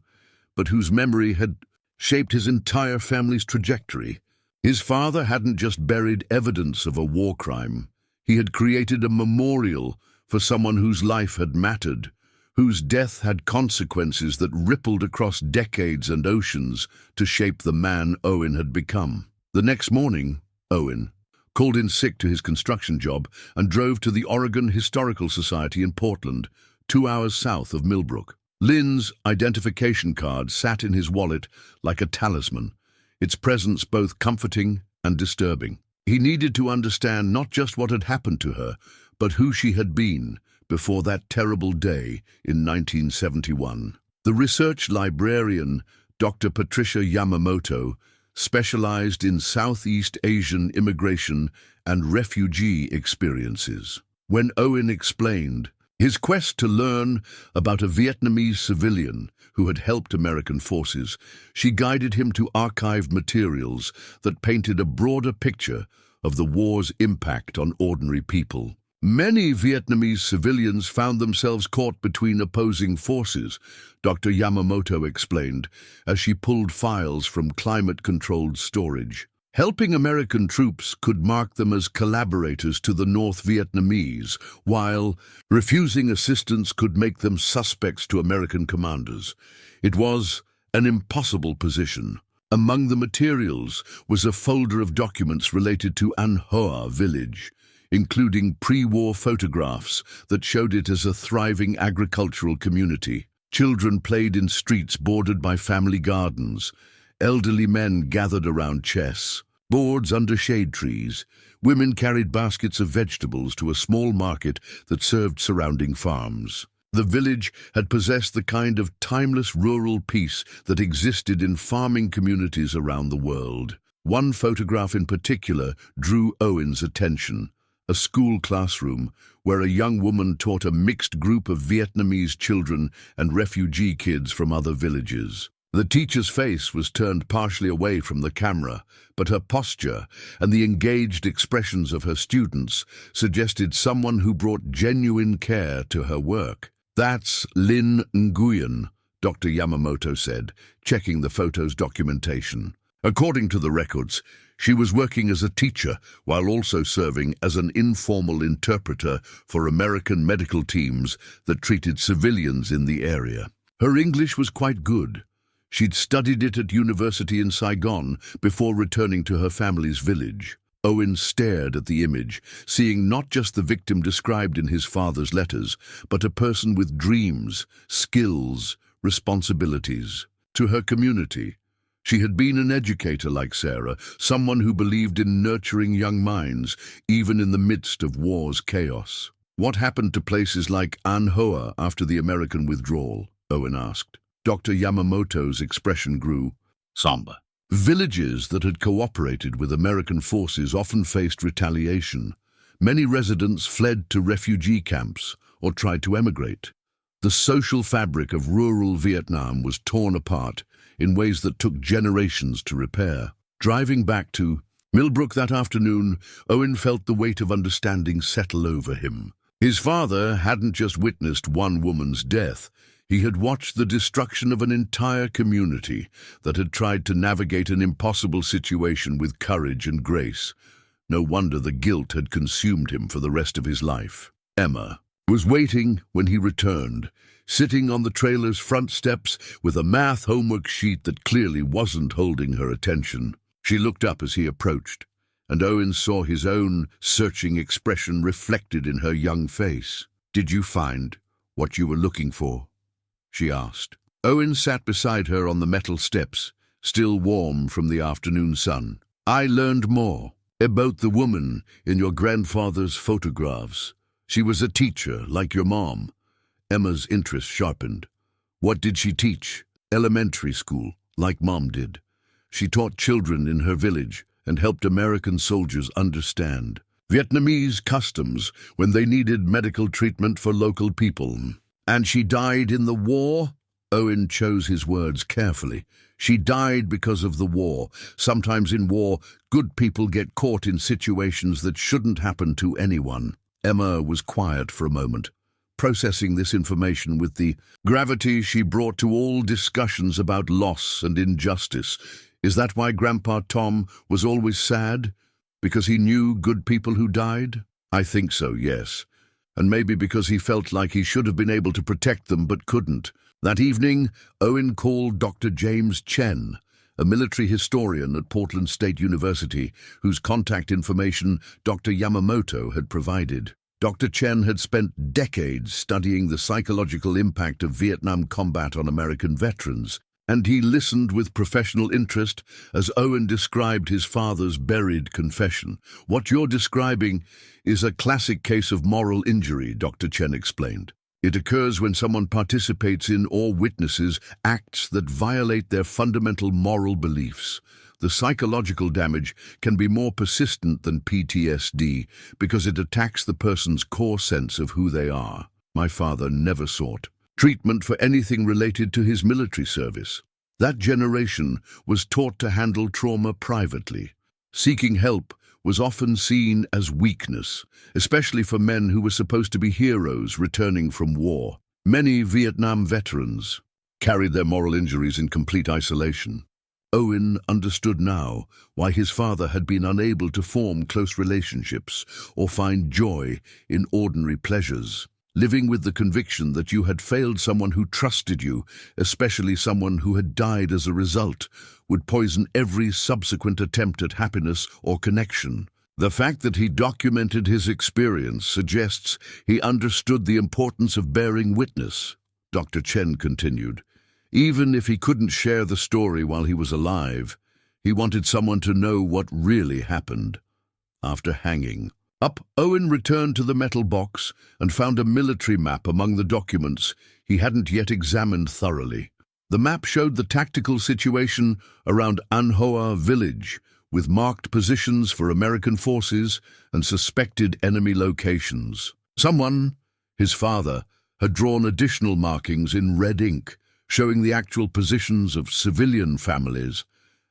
but whose memory had shaped his entire family's trajectory. His father hadn't just buried evidence of a war crime. He had created a memorial for someone whose life had mattered, whose death had consequences that rippled across decades and oceans to shape the man Owen had become. The next morning, Owen called in sick to his construction job and drove to the Oregon Historical Society in Portland, 2 hours south of Millbrook. Lynn's identification card sat in his wallet like a talisman, its presence both comforting and disturbing. He needed to understand not just what had happened to her, but who she had been before that terrible day in 1971. The research librarian, Dr. Patricia Yamamoto, specialized in Southeast Asian immigration and refugee experiences. When Owen explained his quest to learn about a Vietnamese civilian who had helped American forces, she guided him to archived materials that painted a broader picture of the war's impact on ordinary people. Many Vietnamese civilians found themselves caught between opposing forces, Dr. Yamamoto explained, as she pulled files from climate-controlled storage. Helping American troops could mark them as collaborators to the North Vietnamese, while refusing assistance could make them suspects to American commanders. It was an impossible position. Among the materials was a folder of documents related to An Hoa village, including pre-war photographs that showed it as a thriving agricultural community. Children played in streets bordered by family gardens. Elderly men gathered around chess boards under shade trees. Women carried baskets of vegetables to a small market that served surrounding farms. The village had possessed the kind of timeless rural peace that existed in farming communities around the world. One photograph in particular drew Owen's attention: a school classroom where a young woman taught a mixed group of Vietnamese children and refugee kids from other villages. The teacher's face was turned partially away from the camera, but her posture and the engaged expressions of her students suggested someone who brought genuine care to her work. "That's Lynn Nguyen," Dr. Yamamoto said, checking the photo's documentation. According to the records, she was working as a teacher while also serving as an informal interpreter for American medical teams that treated civilians in the area. Her English was quite good. She'd studied it at university in Saigon before returning to her family's village. Owen stared at the image, seeing not just the victim described in his father's letters, but a person with dreams, skills, responsibilities. To her community, she had been an educator like Sarah, someone who believed in nurturing young minds, even in the midst of war's chaos. "What happened to places like An Hoa after the American withdrawal?" Owen asked. Dr. Yamamoto's expression grew somber. Villages that had cooperated with American forces often faced retaliation. Many residents fled to refugee camps or tried to emigrate. The social fabric of rural Vietnam was torn apart in ways that took generations to repair. Driving back to Millbrook that afternoon, Owen felt the weight of understanding settle over him. His father hadn't just witnessed one woman's death. He had watched the destruction of an entire community that had tried to navigate an impossible situation with courage and grace. No wonder the guilt had consumed him for the rest of his life. Emma was waiting when he returned, sitting on the trailer's front steps with a math homework sheet that clearly wasn't holding her attention. She looked up as he approached, and Owen saw his own searching expression reflected in her young face. "Did you find what you were looking for?" she asked. Owen sat beside her on the metal steps, still warm from the afternoon sun. "I learned more about the woman in your grandfather's photographs. She was a teacher, like your mom." Emma's interest sharpened. "What did she teach?" "Elementary school, like Mom did. She taught children in her village and helped American soldiers understand Vietnamese customs when they needed medical treatment for local people." "And she died in the war?" Owen chose his words carefully. "She died because of the war. Sometimes in war, good people get caught in situations that shouldn't happen to anyone." Emma was quiet for a moment, processing this information with the gravity she brought to all discussions about loss and injustice. "Is that why Grandpa Tom was always sad? Because he knew good people who died?" I think so, yes. And maybe because he felt like he should have been able to protect them but couldn't. That evening, Owen called Dr. James Chen, a military historian at Portland State University, whose contact information Dr. Yamamoto had provided. Dr. Chen had spent decades studying the psychological impact of Vietnam combat on American veterans, and he listened with professional interest as Owen described his father's buried confession. What you're describing is a classic case of moral injury, Dr. Chen explained. It occurs when someone participates in or witnesses acts that violate their fundamental moral beliefs. The psychological damage can be more persistent than PTSD because it attacks the person's core sense of who they are. My father never sought treatment for anything related to his military service. That generation was taught to handle trauma privately. Seeking help was often seen as weakness, especially for men who were supposed to be heroes returning from war. Many Vietnam veterans carried their moral injuries in complete isolation. Owen understood now why his father had been unable to form close relationships or find joy in ordinary pleasures. Living with the conviction that you had failed someone who trusted you, especially someone who had died as a result, would poison every subsequent attempt at happiness or connection. The fact that he documented his experience suggests he understood the importance of bearing witness, Dr. Chen continued. Even if he couldn't share the story while he was alive, he wanted someone to know what really happened after hanging. Owen returned to the metal box and found a military map among the documents he hadn't yet examined thoroughly. The map showed the tactical situation around An Hoa village, with marked positions for American forces and suspected enemy locations. Someone, his father, had drawn additional markings in red ink, showing the actual positions of civilian families,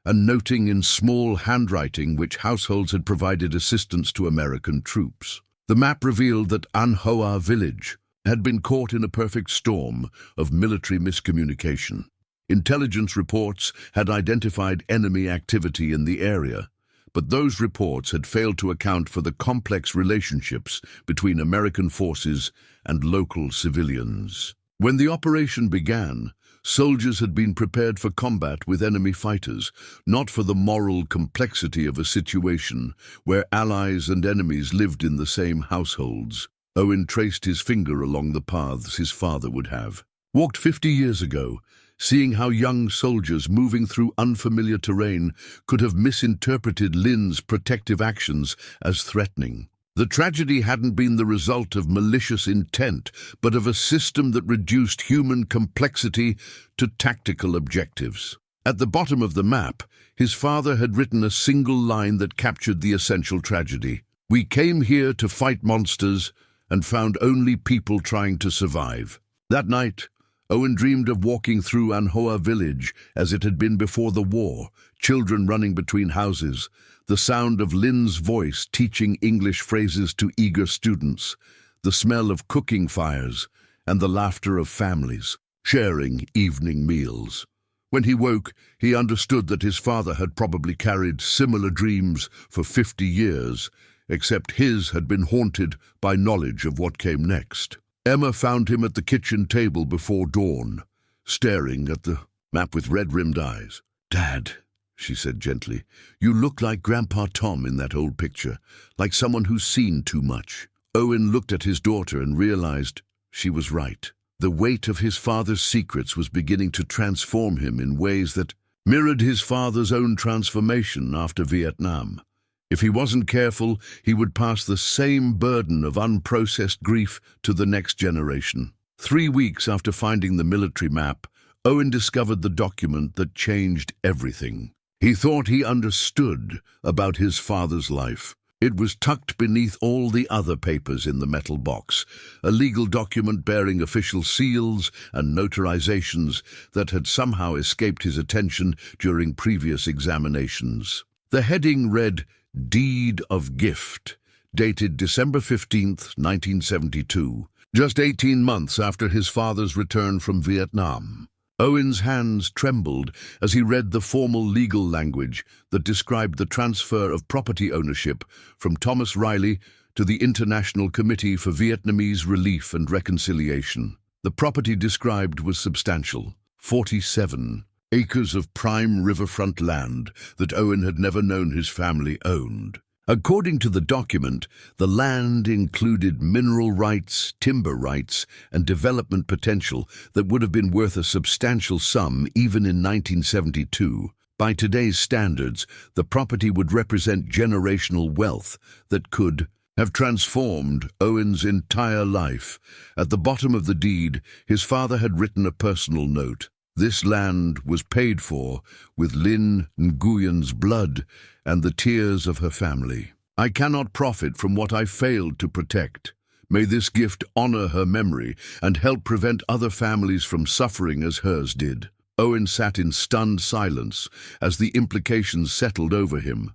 and noting in small handwriting which households had provided assistance to American troops. The map revealed that An Hoa village had been caught in a perfect storm of military miscommunication. Intelligence reports had identified enemy activity in the area, but those reports had failed to account for the complex relationships between American forces and local civilians. When the operation began, soldiers had been prepared for combat with enemy fighters, not for the moral complexity of a situation where allies and enemies lived in the same households. Owen traced his finger along the paths his father would have walked 50 years ago, seeing how young soldiers moving through unfamiliar terrain could have misinterpreted Lin's protective actions as threatening. The tragedy hadn't been the result of malicious intent, but of a system that reduced human complexity to tactical objectives. At the bottom of the map, his father had written a single line that captured the essential tragedy. "We came here to fight monsters and found only people trying to survive." That night, Owen dreamed of walking through An Hoa village as it had been before the war, children running between houses, the sound of Lin's voice teaching English phrases to eager students, the smell of cooking fires, and the laughter of families sharing evening meals. When he woke, he understood that his father had probably carried similar dreams for 50 years, except his had been haunted by knowledge of what came next. Emma found him at the kitchen table before dawn, staring at the map with red-rimmed eyes. "Dad," she said gently, "you look like Grandpa Tom in that old picture, like someone who's seen too much." Owen looked at his daughter and realized she was right. The weight of his father's secrets was beginning to transform him in ways that mirrored his father's own transformation after Vietnam. If he wasn't careful, he would pass the same burden of unprocessed grief to the next generation. 3 weeks after finding the military map, Owen discovered the document that changed everything. He thought he understood about his father's life. It was tucked beneath all the other papers in the metal box, a legal document bearing official seals and notarizations that had somehow escaped his attention during previous examinations. The heading read, "Deed of Gift," dated December 15th, 1972, just 18 months after his father's return from Vietnam. Owen's hands trembled as he read the formal legal language that described the transfer of property ownership from Thomas Riley to the International Committee for Vietnamese Relief and Reconciliation. The property described was substantial, 47 acres of prime riverfront land that Owen had never known his family owned. According to the document, the land included mineral rights, timber rights, and development potential that would have been worth a substantial sum even in 1972. By today's standards, the property would represent generational wealth that could have transformed Owen's entire life. At the bottom of the deed, his father had written a personal note. This land was paid for with Lin Nguyen's blood and the tears of her family. I cannot profit from what I failed to protect. May this gift honor her memory and help prevent other families from suffering as hers did. Owen sat in stunned silence as the implications settled over him.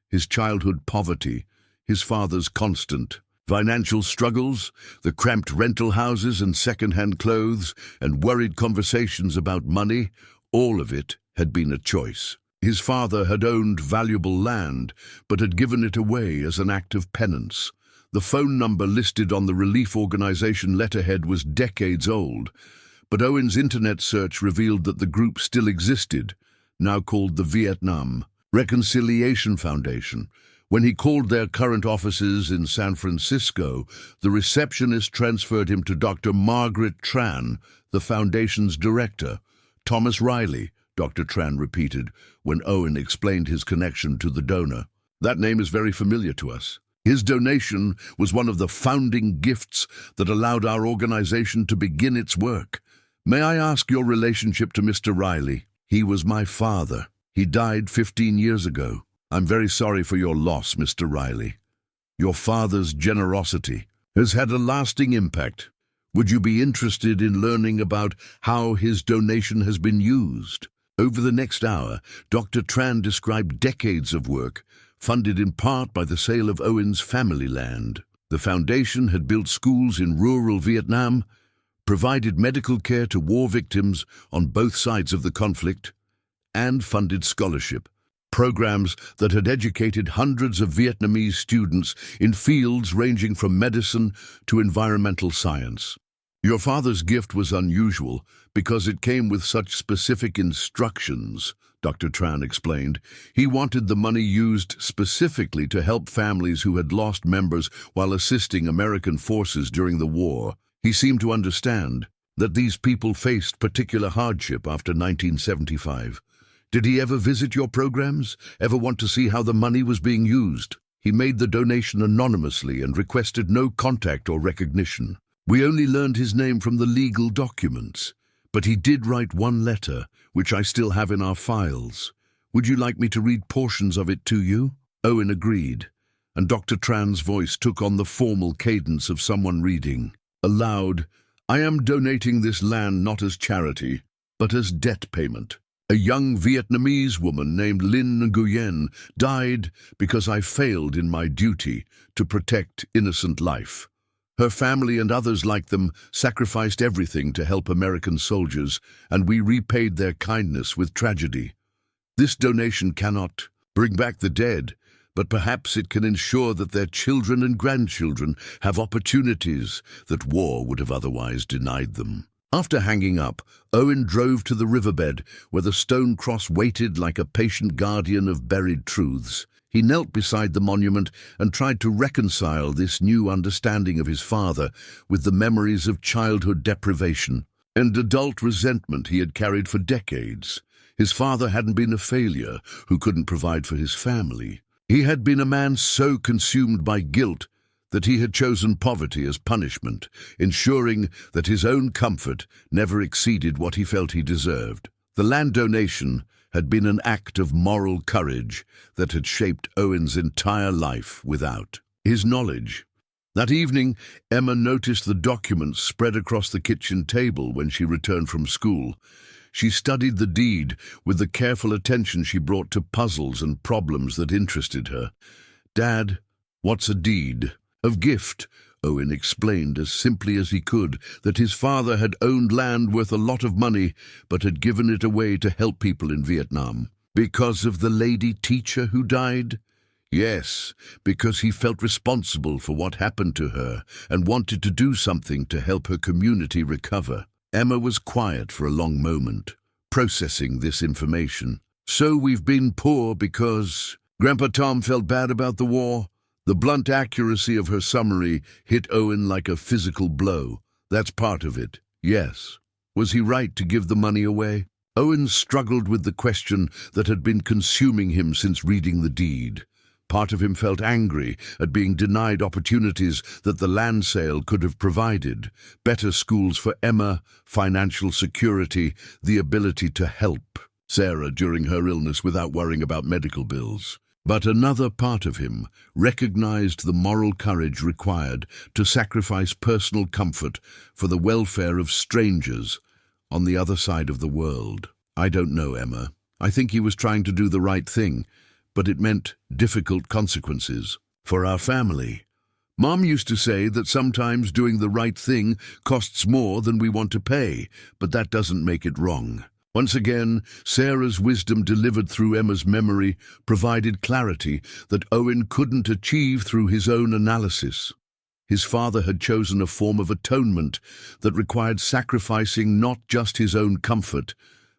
His childhood poverty, his father's constant financial struggles, the cramped rental houses and second-hand clothes, and worried conversations about money, all of it had been a choice. His father had owned valuable land, but had given it away as an act of penance. The phone number listed on the relief organization letterhead was decades old, but Owen's internet search revealed that the group still existed, now called the Vietnam Reconciliation Foundation. When he called their current offices in San Francisco, the receptionist transferred him to Dr. Margaret Tran, the foundation's director. Thomas Riley, Dr. Tran repeated when Owen explained his connection to the donor. That name is very familiar to us. His donation was one of the founding gifts that allowed our organization to begin its work. May I ask your relationship to Mr. Riley? He was my father. He died 15 years ago. I'm very sorry for your loss, Mr. Riley. Your father's generosity has had a lasting impact. Would you be interested in learning about how his donation has been used? Over the next hour, Dr. Tran described decades of work, funded in part by the sale of Owen's family land. The foundation had built schools in rural Vietnam, provided medical care to war victims on both sides of the conflict, and funded scholarship programs that had educated hundreds of Vietnamese students in fields ranging from medicine to environmental science. Your father's gift was unusual because it came with such specific instructions, Dr. Tran explained. He wanted the money used specifically to help families who had lost members while assisting American forces during the war. He seemed to understand that these people faced particular hardship after 1975. Did he ever visit your programs? Ever want to see how the money was being used? He made the donation anonymously and requested no contact or recognition. We only learned his name from the legal documents, but he did write one letter, which I still have in our files. Would you like me to read portions of it to you? Owen agreed, and Dr. Tran's voice took on the formal cadence of someone reading. Aloud, I am donating this land not as charity, but as debt payment. A young Vietnamese woman named Lin Nguyen died because I failed in my duty to protect innocent life. Her family and others like them sacrificed everything to help American soldiers, and we repaid their kindness with tragedy. This donation cannot bring back the dead, but perhaps it can ensure that their children and grandchildren have opportunities that war would have otherwise denied them. After hanging up, Owen drove to the riverbed, where the stone cross waited like a patient guardian of buried truths. He knelt beside the monument and tried to reconcile this new understanding of his father with the memories of childhood deprivation and adult resentment he had carried for decades. His father hadn't been a failure who couldn't provide for his family. He had been a man so consumed by guilt that he had chosen poverty as punishment, ensuring that his own comfort never exceeded what he felt he deserved. The land donation had been an act of moral courage that had shaped Owen's entire life without his knowledge. That evening, Emma noticed the documents spread across the kitchen table when she returned from school. She studied the deed with the careful attention she brought to puzzles and problems that interested her. Dad, what's a deed? Of gift, Owen explained as simply as he could that his father had owned land worth a lot of money but had given it away to help people in Vietnam. Because of the lady teacher who died? Yes, because he felt responsible for what happened to her and wanted to do something to help her community recover. Emma was quiet for a long moment, processing this information. So we've been poor because Grandpa Tom felt bad about the war? The blunt accuracy of her summary hit Owen like a physical blow. That's part of it. Yes. Was he right to give the money away? Owen struggled with the question that had been consuming him since reading the deed. Part of him felt angry at being denied opportunities that the land sale could have provided. Better schools for Emma, financial security, the ability to help Sarah during her illness without worrying about medical bills. But another part of him recognized the moral courage required to sacrifice personal comfort for the welfare of strangers on the other side of the world. I don't know, Emma. I think he was trying to do the right thing, but it meant difficult consequences for our family. Mom used to say that sometimes doing the right thing costs more than we want to pay, but that doesn't make it wrong. Once again, Sarah's wisdom delivered through Emma's memory provided clarity that Owen couldn't achieve through his own analysis. His father had chosen a form of atonement that required sacrificing not just his own comfort,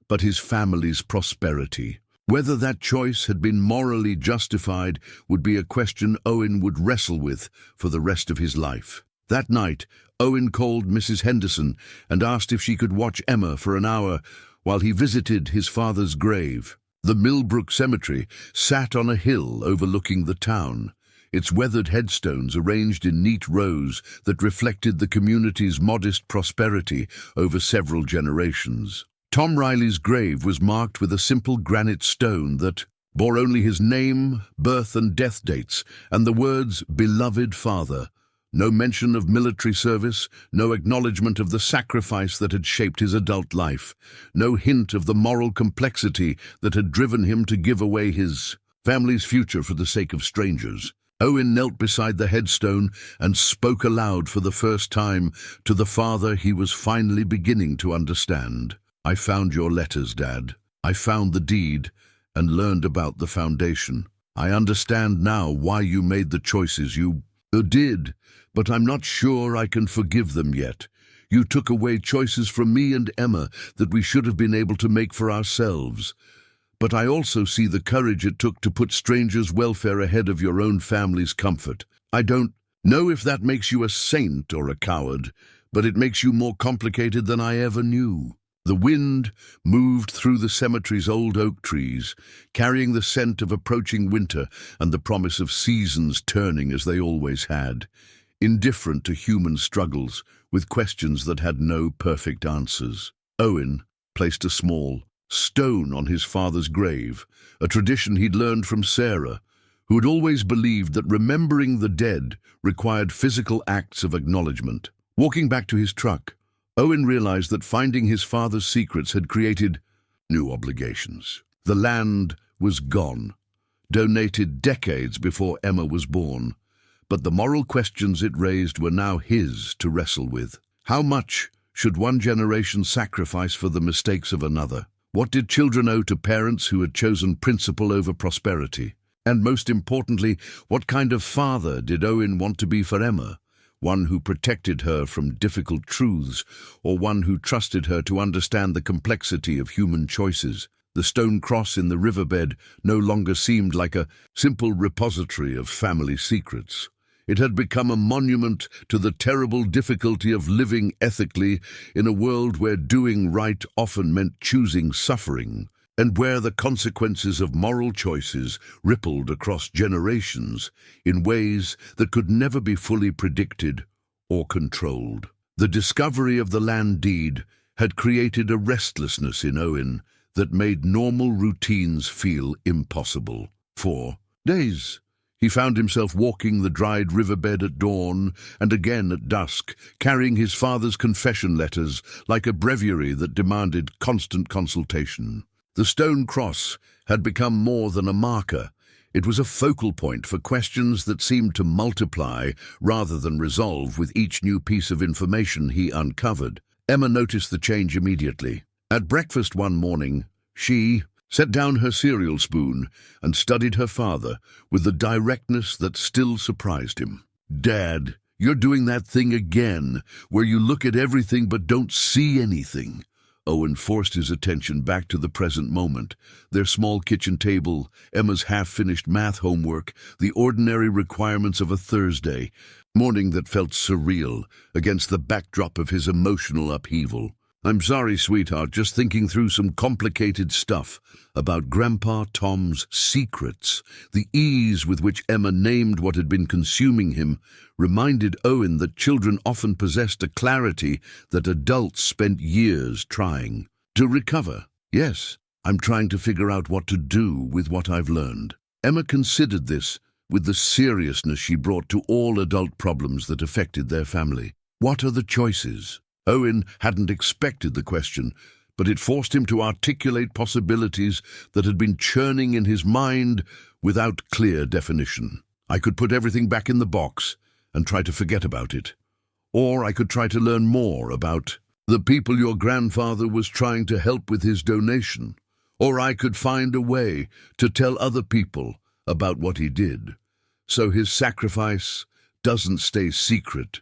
but his family's prosperity. Whether that choice had been morally justified would be a question Owen would wrestle with for the rest of his life. That night, Owen called Mrs. Henderson and asked if she could watch Emma for an hour while he visited his father's grave. The Millbrook Cemetery sat on a hill overlooking the town, its weathered headstones arranged in neat rows that reflected the community's modest prosperity over several generations. Tom Riley's grave was marked with a simple granite stone that bore only his name, birth and death dates, and the words, "Beloved Father." No mention of military service, no acknowledgement of the sacrifice that had shaped his adult life, no hint of the moral complexity that had driven him to give away his family's future for the sake of strangers. Owen knelt beside the headstone and spoke aloud for the first time to the father he was finally beginning to understand. "I found your letters, Dad. I found the deed and learned about the foundation. I understand now why you made the choices you did, but I'm not sure I can forgive them yet. You took away choices from me and Emma that we should have been able to make for ourselves. But I also see the courage it took to put strangers' welfare ahead of your own family's comfort. I don't know if that makes you a saint or a coward, but it makes you more complicated than I ever knew." The wind moved through the cemetery's old oak trees, carrying the scent of approaching winter and the promise of seasons turning as they always had, indifferent to human struggles, with questions that had no perfect answers. Owen placed a small stone on his father's grave, a tradition he'd learned from Sarah, who had always believed that remembering the dead required physical acts of acknowledgement. Walking back to his truck, Owen realized that finding his father's secrets had created new obligations. The land was gone, donated decades before Emma was born, but the moral questions it raised were now his to wrestle with. How much should one generation sacrifice for the mistakes of another? What did children owe to parents who had chosen principle over prosperity? And most importantly, what kind of father did Owen want to be for Emma? One who protected her from difficult truths, or one who trusted her to understand the complexity of human choices? The stone cross in the riverbed no longer seemed like a simple repository of family secrets. It had become a monument to the terrible difficulty of living ethically in a world where doing right often meant choosing suffering, and where the consequences of moral choices rippled across generations in ways that could never be fully predicted or controlled. The discovery of the land deed had created a restlessness in Owen that made normal routines feel impossible. For days, he found himself walking the dried riverbed at dawn and again at dusk, carrying his father's confession letters like a breviary that demanded constant consultation. The stone cross had become more than a marker. It was a focal point for questions that seemed to multiply rather than resolve with each new piece of information he uncovered. Emma noticed the change immediately. At breakfast one morning, she set down her cereal spoon, and studied her father with the directness that still surprised him. "Dad, you're doing that thing again, where you look at everything but don't see anything." Owen forced his attention back to the present moment. Their small kitchen table, Emma's half-finished math homework, the ordinary requirements of a Thursday morning that felt surreal against the backdrop of his emotional upheaval. "I'm sorry, sweetheart, just thinking through some complicated stuff about Grandpa Tom's secrets." The ease with which Emma named what had been consuming him reminded Owen that children often possessed a clarity that adults spent years trying to recover. "Yes, I'm trying to figure out what to do with what I've learned." Emma considered this with the seriousness she brought to all adult problems that affected their family. "What are the choices?" Owen hadn't expected the question, but it forced him to articulate possibilities that had been churning in his mind without clear definition. "I could put everything back in the box and try to forget about it. Or I could try to learn more about the people your grandfather was trying to help with his donation. Or I could find a way to tell other people about what he did, so his sacrifice doesn't stay secret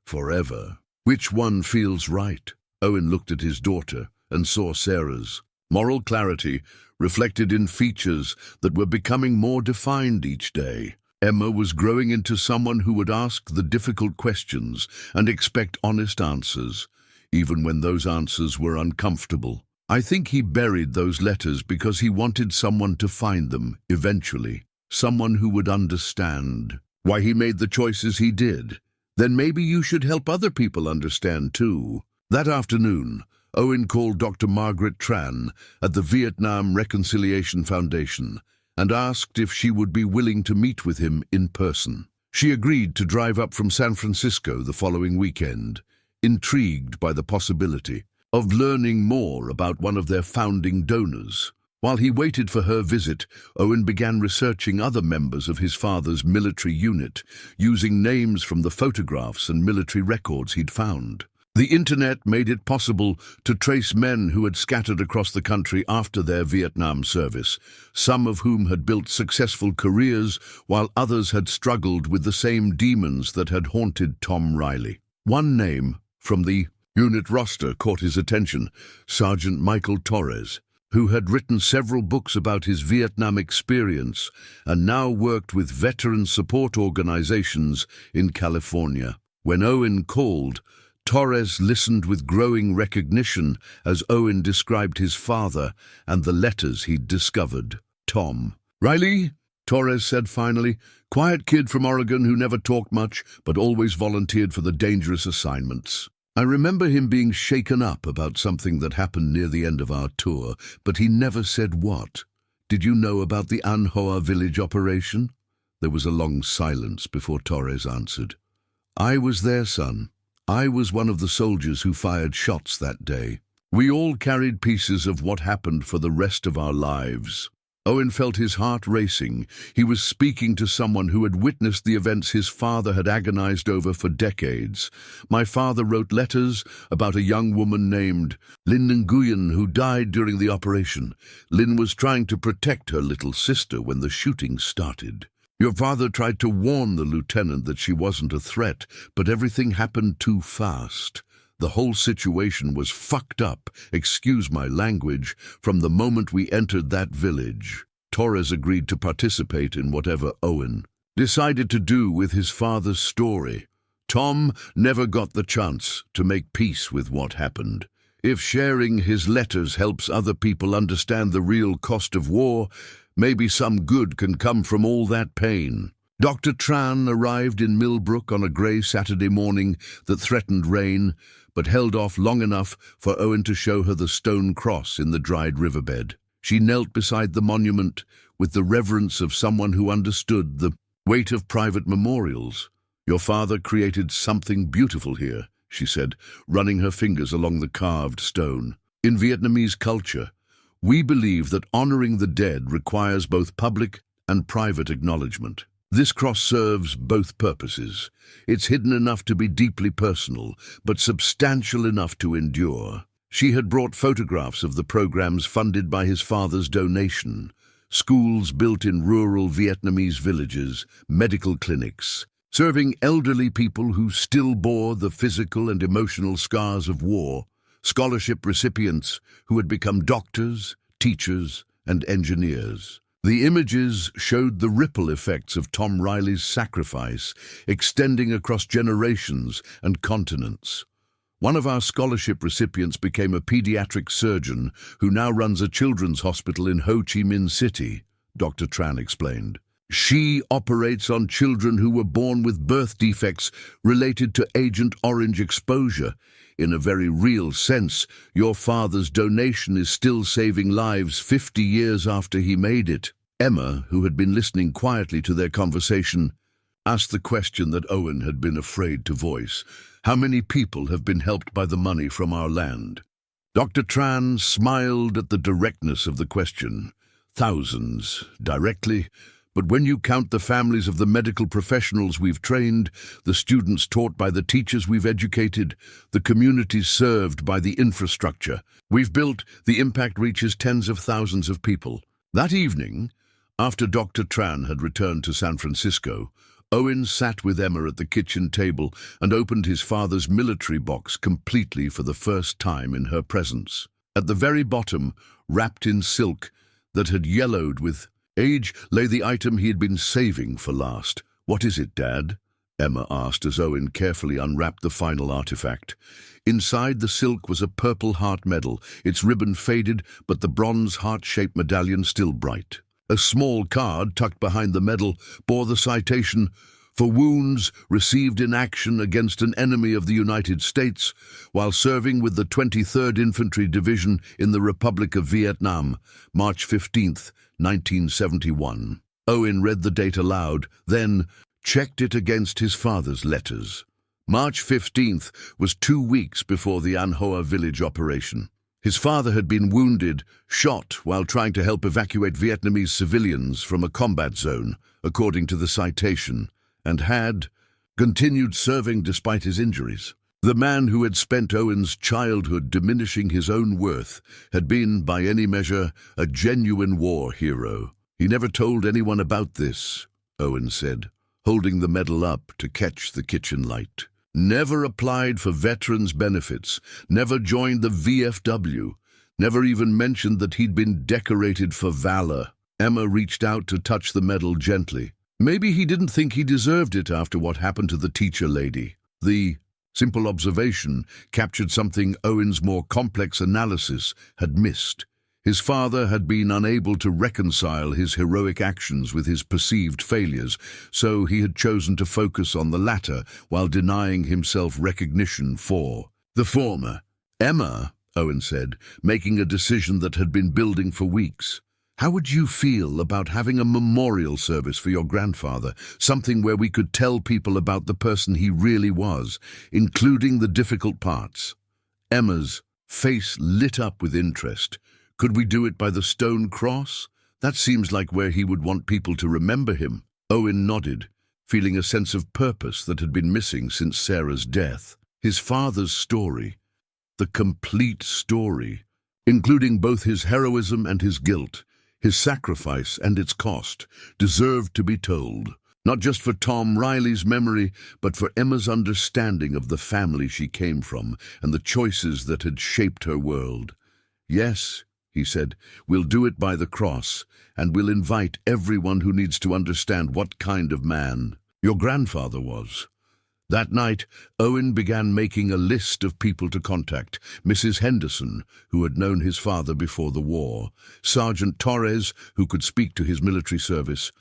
forever." Which one feels right? Owen looked at his daughter and saw Sarah's moral clarity reflected in features that were becoming more defined each day. Emma was growing into someone who would ask the difficult questions and expect honest answers, even when those answers were uncomfortable. "I think he buried those letters because he wanted someone to find them eventually, someone who would understand why he made the choices he did. Then maybe you should help other people understand too." That afternoon, Owen called Dr. Margaret Tran at the Vietnam Reconciliation Foundation and asked if she would be willing to meet with him in person. She agreed to drive up from San Francisco the following weekend, intrigued by the possibility of learning more about one of their founding donors. While he waited for her visit, Owen began researching other members of his father's military unit, using names from the photographs and military records he'd found. The internet made it possible to trace men who had scattered across the country after their Vietnam service, some of whom had built successful careers while others had struggled with the same demons that had haunted Tom Riley. One name from the unit roster caught his attention: Sergeant Michael Torres, who had written several books about his Vietnam experience and now worked with veteran support organizations in California. When Owen called, Torres listened with growing recognition as Owen described his father and the letters he'd discovered. "Tom Riley," Torres said finally, "quiet kid from Oregon who never talked much but always volunteered for the dangerous assignments. I remember him being shaken up about something that happened near the end of our tour, but he never said what. Did you know about the An Hoa village operation?" There was a long silence before Torres answered. "I was there, son. I was one of the soldiers who fired shots that day. We all carried pieces of what happened for the rest of our lives." Owen felt his heart racing. He was speaking to someone who had witnessed the events his father had agonized over for decades. "My father wrote letters about a young woman named Lin Nguyen who died during the operation. Lin was trying to protect her little sister when the shooting started. Your father tried to warn the lieutenant that she wasn't a threat, but everything happened too fast. The whole situation was fucked up, excuse my language, from the moment we entered that village." Torres agreed to participate in whatever Owen decided to do with his father's story. Tom never got the chance to make peace with what happened. If sharing his letters helps other people understand the real cost of war, maybe some good can come from all that pain. Dr. Tran arrived in Millbrook on a grey Saturday morning that threatened rain, but held off long enough for Owen to show her the stone cross in the dried riverbed. She knelt beside the monument with the reverence of someone who understood the weight of private memorials. "Your father created something beautiful here," she said, running her fingers along the carved stone. "In Vietnamese culture, we believe that honoring the dead requires both public and private acknowledgement. This cross serves both purposes. It's hidden enough to be deeply personal, but substantial enough to endure." She had brought photographs of the programs funded by his father's donation: schools built in rural Vietnamese villages, medical clinics, serving elderly people who still bore the physical and emotional scars of war, scholarship recipients who had become doctors, teachers, and engineers. The images showed the ripple effects of Tom Riley's sacrifice, extending across generations and continents. One of our scholarship recipients became a pediatric surgeon who now runs a children's hospital in Ho Chi Minh City, Dr. Tran explained. She operates on children who were born with birth defects related to Agent Orange exposure. In a very real sense, your father's donation is still saving lives 50 years after he made it. Emma, who had been listening quietly to their conversation, asked the question that Owen had been afraid to voice. How many people have been helped by the money from our land? Dr. Tran smiled at the directness of the question. Thousands, directly. But when you count the families of the medical professionals we've trained, the students taught by the teachers we've educated, the communities served by the infrastructure we've built, the impact reaches tens of thousands of people. That evening, after Dr. Tran had returned to San Francisco, Owen sat with Emma at the kitchen table and opened his father's military box completely for the first time in her presence. At the very bottom, wrapped in silk that had yellowed with age, lay the item he had been saving for last. "What is it, Dad?" Emma asked as Owen carefully unwrapped the final artifact. Inside the silk was a purple heart medal, its ribbon faded, but the bronze heart-shaped medallion still bright. A small card tucked behind the medal bore the citation, "For wounds received in action against an enemy of the United States while serving with the 23rd Infantry Division in the Republic of Vietnam, March 15th, 1971. Owen read the date aloud, then checked it against his father's letters. March 15th was 2 weeks before the An Hoa village operation. His father had been wounded, shot while trying to help evacuate Vietnamese civilians from a combat zone, according to the citation, and had continued serving despite his injuries. The man who had spent Owen's childhood diminishing his own worth had been, by any measure, a genuine war hero. "He never told anyone about this," Owen said, holding the medal up to catch the kitchen light. "Never applied for veterans' benefits, never joined the VFW, never even mentioned that he'd been decorated for valor." Emma reached out to touch the medal gently. Maybe he didn't think he deserved it after what happened to the teacher lady. The simple observation captured something Owen's more complex analysis had missed. His father had been unable to reconcile his heroic actions with his perceived failures, so he had chosen to focus on the latter while denying himself recognition for the former. "Emma," Owen said, making a decision that had been building for weeks, "how would you feel about having a memorial service for your grandfather, something where we could tell people about the person he really was, including the difficult parts?" Emma's face lit up with interest. "Could we do it by the stone cross? That seems like where he would want people to remember him." Owen nodded, feeling a sense of purpose that had been missing since Sarah's death. His father's story, the complete story, including both his heroism and his guilt, his sacrifice and its cost, deserved to be told. Not just for Tom Riley's memory, but for Emma's understanding of the family she came from and the choices that had shaped her world. "Yes," he said, "we'll do it by the cross, and we'll invite everyone who needs to understand what kind of man your grandfather was." That night, Owen began making a list of people to contact: Mrs. Henderson, who had known his father before the war; Sergeant Torres, who could speak to his military service;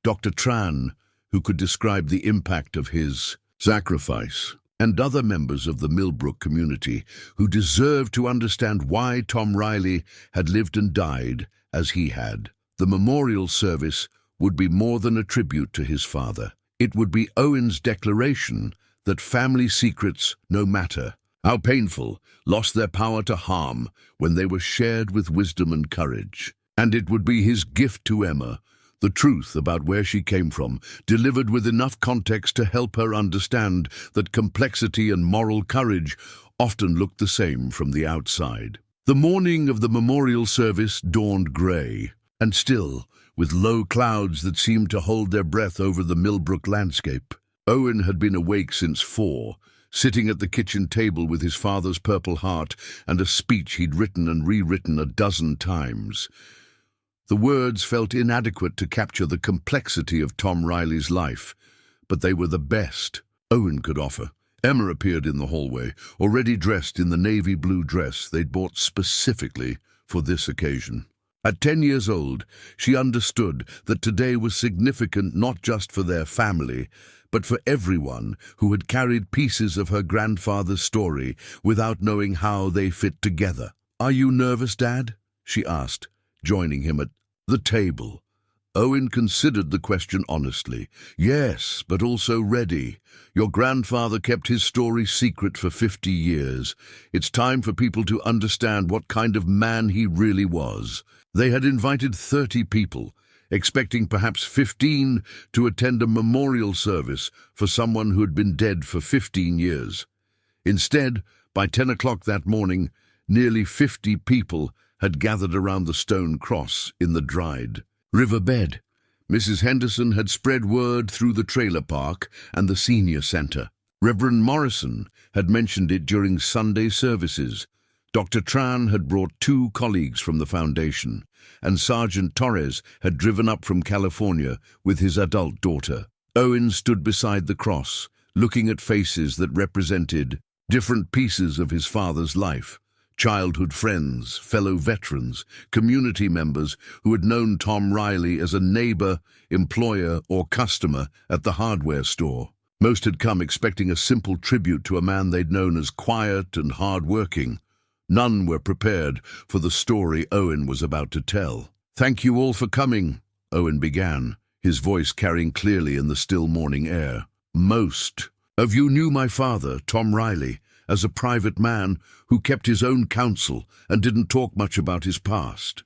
Dr. Tran, who could describe the impact of his sacrifice; and other members of the Millbrook community who deserved to understand why Tom Riley had lived and died as he had. The memorial service would be more than a tribute to his father. It would be Owen's declaration that family secrets, no matter how painful, lost their power to harm when they were shared with wisdom and courage. And it would be his gift to Emma, the truth about where she came from, delivered with enough context to help her understand that complexity and moral courage often looked the same from the outside. The morning of the memorial service dawned grey, and still, with low clouds that seemed to hold their breath over the Millbrook landscape. Owen had been awake since 4, sitting at the kitchen table with his father's Purple Heart and a speech he'd written and rewritten a dozen times. The words felt inadequate to capture the complexity of Tom Riley's life, but they were the best Owen could offer. Emma appeared in the hallway, already dressed in the navy blue dress they'd bought specifically for this occasion. At 10 years old, she understood that today was significant not just for their family, but for everyone who had carried pieces of her grandfather's story without knowing how they fit together. "Are you nervous, Dad?" she asked, joining him at the table. Owen considered the question honestly. "Yes, but also ready. Your grandfather kept his story secret for 50 years. It's time for people to understand what kind of man he really was." They had invited 30 people, expecting perhaps 15 to attend a memorial service for someone who had been dead for 15 years. Instead, by 10 o'clock that morning, nearly 50 people had gathered around the stone cross in the dried Riverbed. Mrs. Henderson had spread word through the trailer park and the senior center. Reverend Morrison had mentioned it during Sunday services. Dr. Tran had brought 2 colleagues from the foundation, and Sergeant Torres had driven up from California with his adult daughter. Owen stood beside the cross, looking at faces that represented different pieces of his father's life. Childhood friends, fellow veterans, community members who had known Tom Riley as a neighbor, employer, or customer at the hardware store. Most had come expecting a simple tribute to a man they'd known as quiet and hard-working. None were prepared for the story Owen was about to tell. "Thank you all for coming," Owen began, his voice carrying clearly in the still morning air. "Most of you knew my father, Tom Riley, as a private man who kept his own counsel and didn't talk much about his past.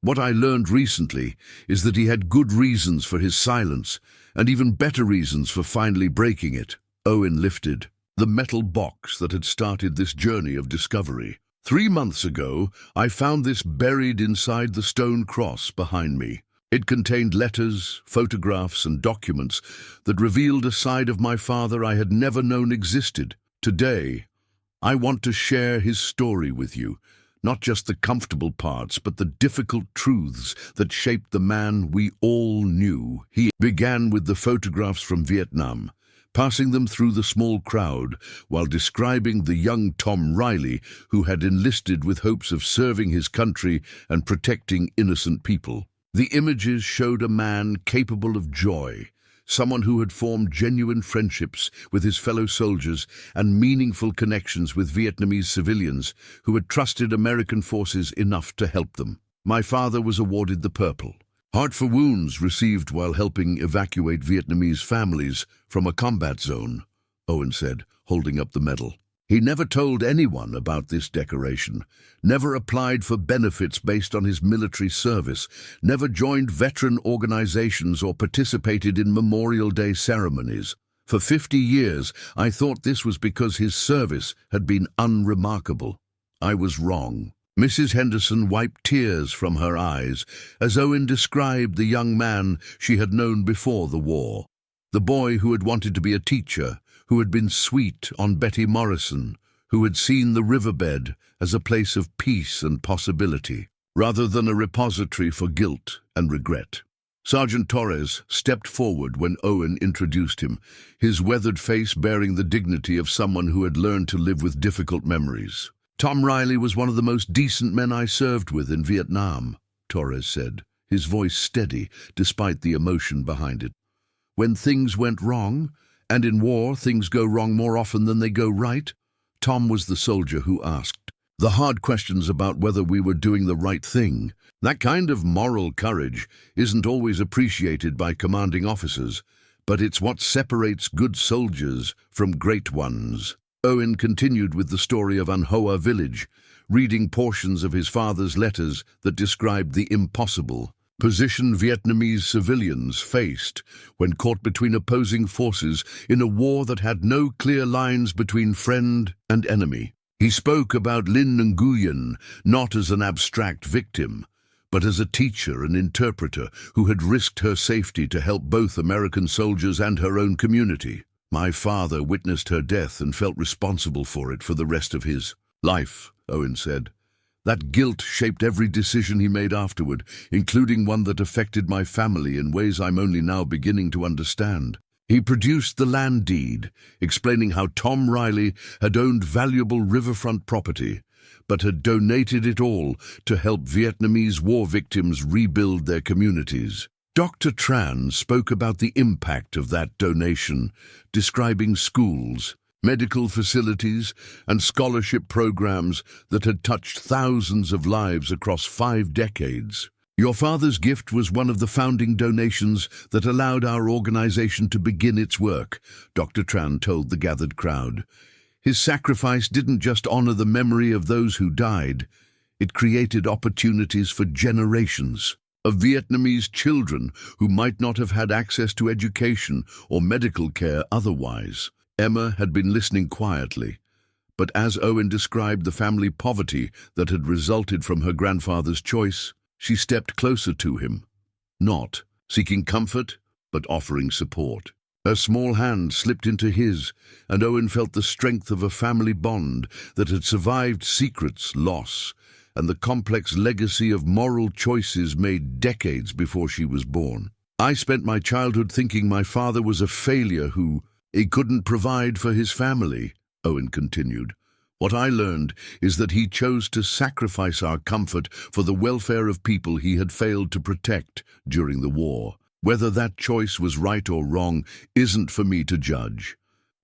What I learned recently is that he had good reasons for his silence and even better reasons for finally breaking it." Owen lifted the metal box that had started this journey of discovery. "3 months ago, I found this buried inside the stone cross behind me. It contained letters, photographs, and documents that revealed a side of my father I had never known existed. Today, I want to share his story with you, not just the comfortable parts, but the difficult truths that shaped the man we all knew." He began with the photographs from Vietnam, passing them through the small crowd while describing the young Tom Riley who had enlisted with hopes of serving his country and protecting innocent people. The images showed a man capable of joy, someone who had formed genuine friendships with his fellow soldiers and meaningful connections with Vietnamese civilians who had trusted American forces enough to help them. "My father was awarded the Purple Heart for wounds received while helping evacuate Vietnamese families from a combat zone," Owen said, holding up the medal. "He never told anyone about this decoration, never applied for benefits based on his military service, never joined veteran organizations or participated in Memorial Day ceremonies. For 50 years, I thought this was because his service had been unremarkable. I was wrong." Mrs. Henderson wiped tears from her eyes as Owen described the young man she had known before the war. The boy who had wanted to be a teacher, who had been sweet on Betty Morrison, who had seen the riverbed as a place of peace and possibility, rather than a repository for guilt and regret. Sergeant Torres stepped forward when Owen introduced him, his weathered face bearing the dignity of someone who had learned to live with difficult memories. "Tom Riley was one of the most decent men I served with in Vietnam," Torres said, his voice steady despite the emotion behind it. "When things went wrong, and in war things go wrong more often than they go right, Tom was the soldier who asked the hard questions about whether we were doing the right thing. That kind of moral courage isn't always appreciated by commanding officers, but it's what separates good soldiers from great ones." Owen continued with the story of An Hoa village, reading portions of his father's letters that described the impossible position Vietnamese civilians faced when caught between opposing forces in a war that had no clear lines between friend and enemy. He spoke about Lin Nguyen not as an abstract victim, but as a teacher and interpreter who had risked her safety to help both American soldiers and her own community. My father witnessed her death and felt responsible for it for the rest of his life, Owen said. That guilt shaped every decision he made afterward, including one that affected my family in ways I'm only now beginning to understand. He produced the land deed, explaining how Tom Riley had owned valuable riverfront property, but had donated it all to help Vietnamese war victims rebuild their communities. Dr. Tran spoke about the impact of that donation, describing schools, medical facilities, and scholarship programs that had touched thousands of lives across 5 decades. Your father's gift was one of the founding donations that allowed our organization to begin its work, Dr. Tran told the gathered crowd. His sacrifice didn't just honor the memory of those who died, it created opportunities for generations of Vietnamese children who might not have had access to education or medical care otherwise. Emma had been listening quietly, but as Owen described the family poverty that had resulted from her grandfather's choice, she stepped closer to him, not seeking comfort, but offering support. Her small hand slipped into his, and Owen felt the strength of a family bond that had survived secrets, loss, and the complex legacy of moral choices made decades before she was born. I spent my childhood thinking my father was a failure who he couldn't provide for his family, Owen continued. What I learned is that he chose to sacrifice our comfort for the welfare of people he had failed to protect during the war. Whether that choice was right or wrong isn't for me to judge.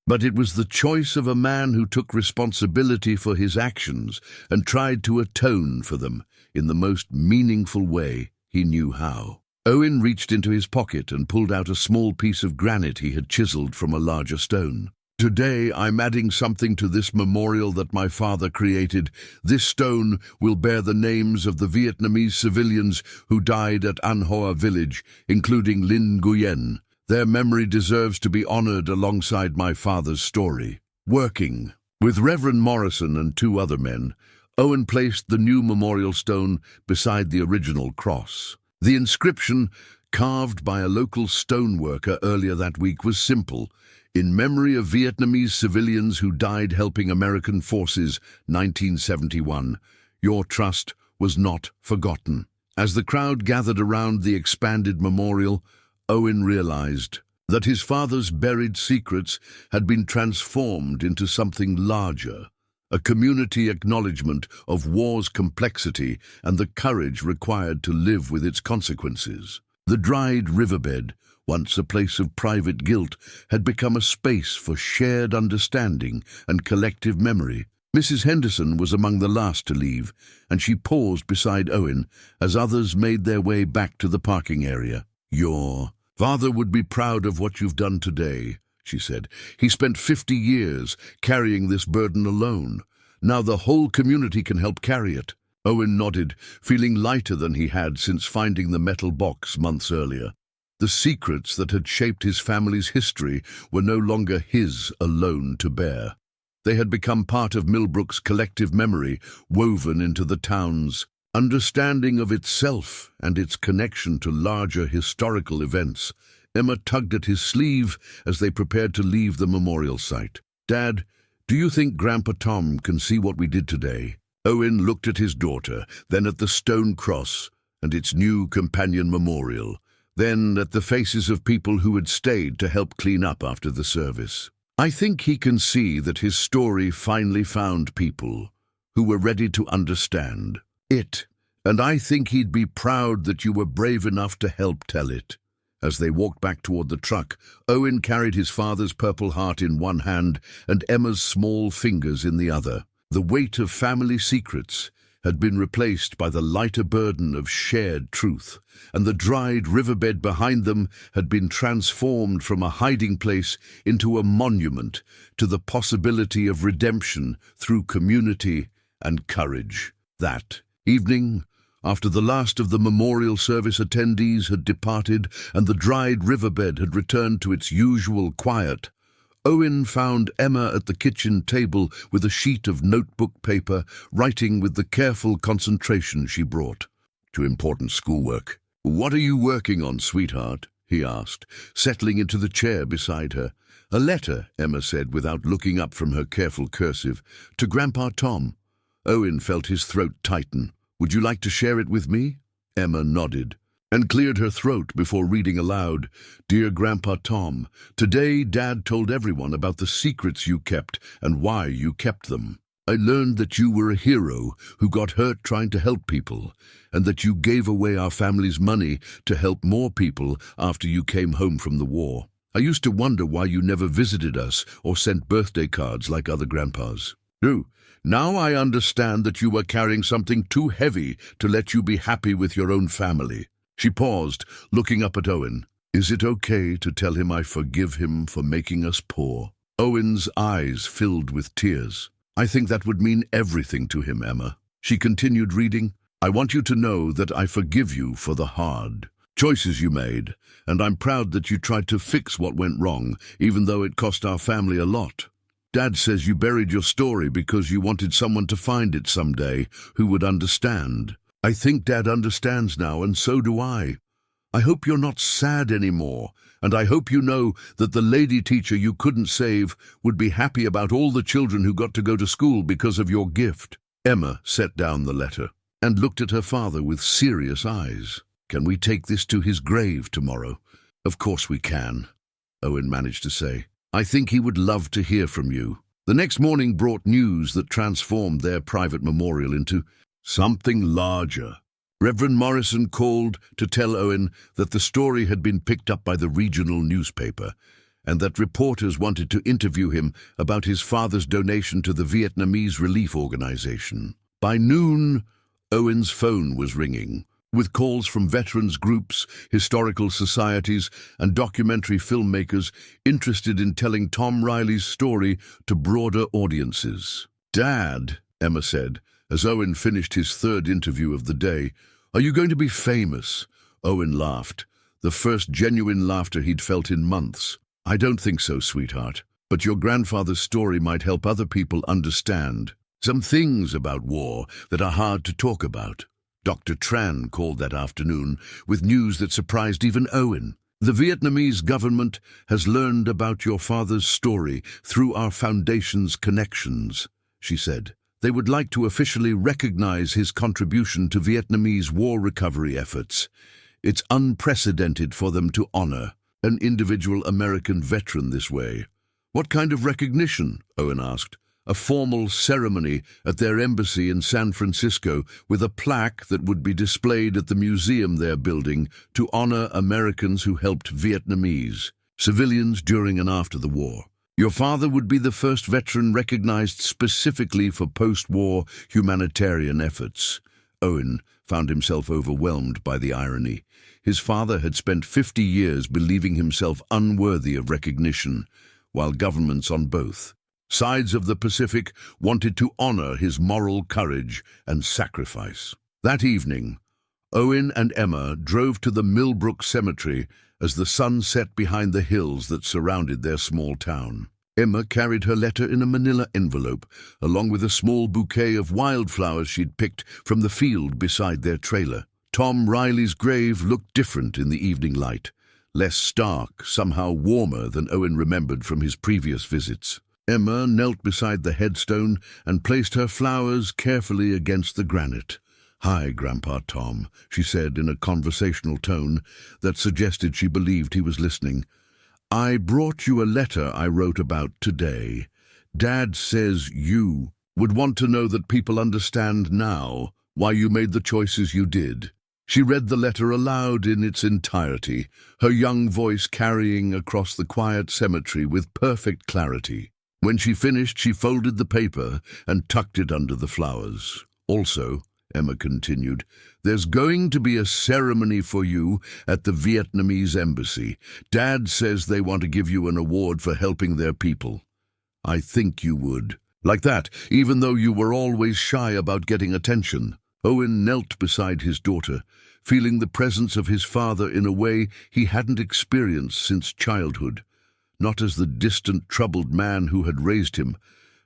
But it was the choice of a man who took responsibility for his actions and tried to atone for them in the most meaningful way he knew how. Owen reached into his pocket and pulled out a small piece of granite he had chiseled from a larger stone. Today I'm adding something to this memorial that my father created. This stone will bear the names of the Vietnamese civilians who died at An Hoa village, including Lin Nguyen. Their memory deserves to be honored alongside my father's story. Working with Reverend Morrison and 2 other men, Owen placed the new memorial stone beside the original cross. The inscription, carved by a local stoneworker earlier that week, was simple: in memory of Vietnamese civilians who died helping American forces, 1971. Your trust was not forgotten. As the crowd gathered around the expanded memorial, Owen realized that his father's buried secrets had been transformed into something larger, a community acknowledgement of war's complexity and the courage required to live with its consequences. The dried riverbed, once a place of private guilt, had become a space for shared understanding and collective memory. Mrs. Henderson was among the last to leave, and she paused beside Owen as others made their way back to the parking area. Your father would be proud of what you've done today, she said. He spent 50 years carrying this burden alone. Now the whole community can help carry it. Owen nodded, feeling lighter than he had since finding the metal box months earlier. The secrets that had shaped his family's history were no longer his alone to bear. They had become part of Millbrook's collective memory, woven into the town's understanding of itself and its connection to larger historical events. Emma tugged at his sleeve as they prepared to leave the memorial site. Dad, do you think Grandpa Tom can see what we did today? Owen looked at his daughter, then at the stone cross and its new companion memorial, then at the faces of people who had stayed to help clean up after the service. I think he can see that his story finally found people who were ready to understand it, and I think he'd be proud that you were brave enough to help tell it. As they walked back toward the truck, Owen carried his father's purple heart in one hand and Emma's small fingers in the other. The weight of family secrets had been replaced by the lighter burden of shared truth, and the dried riverbed behind them had been transformed from a hiding place into a monument to the possibility of redemption through community and courage. That evening, after the last of the memorial service attendees had departed and the dried riverbed had returned to its usual quiet, Owen found Emma at the kitchen table with a sheet of notebook paper, writing with the careful concentration she brought to important schoolwork. "What are you working on, sweetheart?" he asked, settling into the chair beside her. "A letter," Emma said without looking up from her careful cursive, "to Grandpa Tom." Owen felt his throat tighten. "Would you like to share it with me?" Emma nodded and cleared her throat before reading aloud. "Dear Grandpa Tom, today Dad told everyone about the secrets you kept and why you kept them. I learned that you were a hero who got hurt trying to help people, and that you gave away our family's money to help more people after you came home from the war. I used to wonder why you never visited us or sent birthday cards like other grandpas. Now I understand that you were carrying something too heavy to let you be happy with your own family." She paused, looking up at Owen. "Is it okay to tell him I forgive him for making us poor?" Owen's eyes filled with tears. "I think that would mean everything to him, Emma." She continued reading. "I want you to know that I forgive you for the hard choices you made, and I'm proud that you tried to fix what went wrong, even though it cost our family a lot. Dad says you buried your story because you wanted someone to find it someday who would understand. I think Dad understands now, and so do I. I hope you're not sad anymore, and I hope you know that the lady teacher you couldn't save would be happy about all the children who got to go to school because of your gift." Emma set down the letter and looked at her father with serious eyes. "Can we take this to his grave tomorrow?" "Of course we can," Owen managed to say. "I think he would love to hear from you." The next morning brought news that transformed their private memorial into something larger. Reverend Morrison called to tell Owen that the story had been picked up by the regional newspaper, and that reporters wanted to interview him about his father's donation to the Vietnamese relief organization. By noon, Owen's phone was ringing, with calls from veterans groups, historical societies, and documentary filmmakers interested in telling Tom Riley's story to broader audiences. "Dad," Emma said, as Owen finished his third interview of the day, "are you going to be famous?" Owen laughed, the first genuine laughter he'd felt in months. "I don't think so, sweetheart, but your grandfather's story might help other people understand some things about war that are hard to talk about." Dr. Tran called that afternoon with news that surprised even Owen. "The Vietnamese government has learned about your father's story through our foundation's connections," she said. "They would like to officially recognize his contribution to Vietnamese war recovery efforts. It's unprecedented for them to honor an individual American veteran this way." "What kind of recognition?" Owen asked. "A formal ceremony at their embassy in San Francisco with a plaque that would be displayed at the museum they're building to honor Americans who helped Vietnamese civilians during and after the war. Your father would be the first veteran recognized specifically for post-war humanitarian efforts." Owen found himself overwhelmed by the irony. His father had spent 50 years believing himself unworthy of recognition, while governments on both sides of the Pacific wanted to honor his moral courage and sacrifice. That evening, Owen and Emma drove to the Millbrook Cemetery as the sun set behind the hills that surrounded their small town. Emma carried her letter in a manila envelope, along with a small bouquet of wildflowers she'd picked from the field beside their trailer. Tom Riley's grave looked different in the evening light, less stark, somehow warmer than Owen remembered from his previous visits. Emma knelt beside the headstone and placed her flowers carefully against the granite. "Hi, Grandpa Tom," she said in a conversational tone that suggested she believed he was listening. "I brought you a letter I wrote about today. Dad says you would want to know that people understand now why you made the choices you did." She read the letter aloud in its entirety, her young voice carrying across the quiet cemetery with perfect clarity. When she finished, she folded the paper and tucked it under the flowers. "Also," Emma continued, "there's going to be a ceremony for you at the Vietnamese embassy. Dad says they want to give you an award for helping their people. I think you would like that, even though you were always shy about getting attention." Owen knelt beside his daughter, feeling the presence of his father in a way he hadn't experienced since childhood. not as the distant, troubled man who had raised him,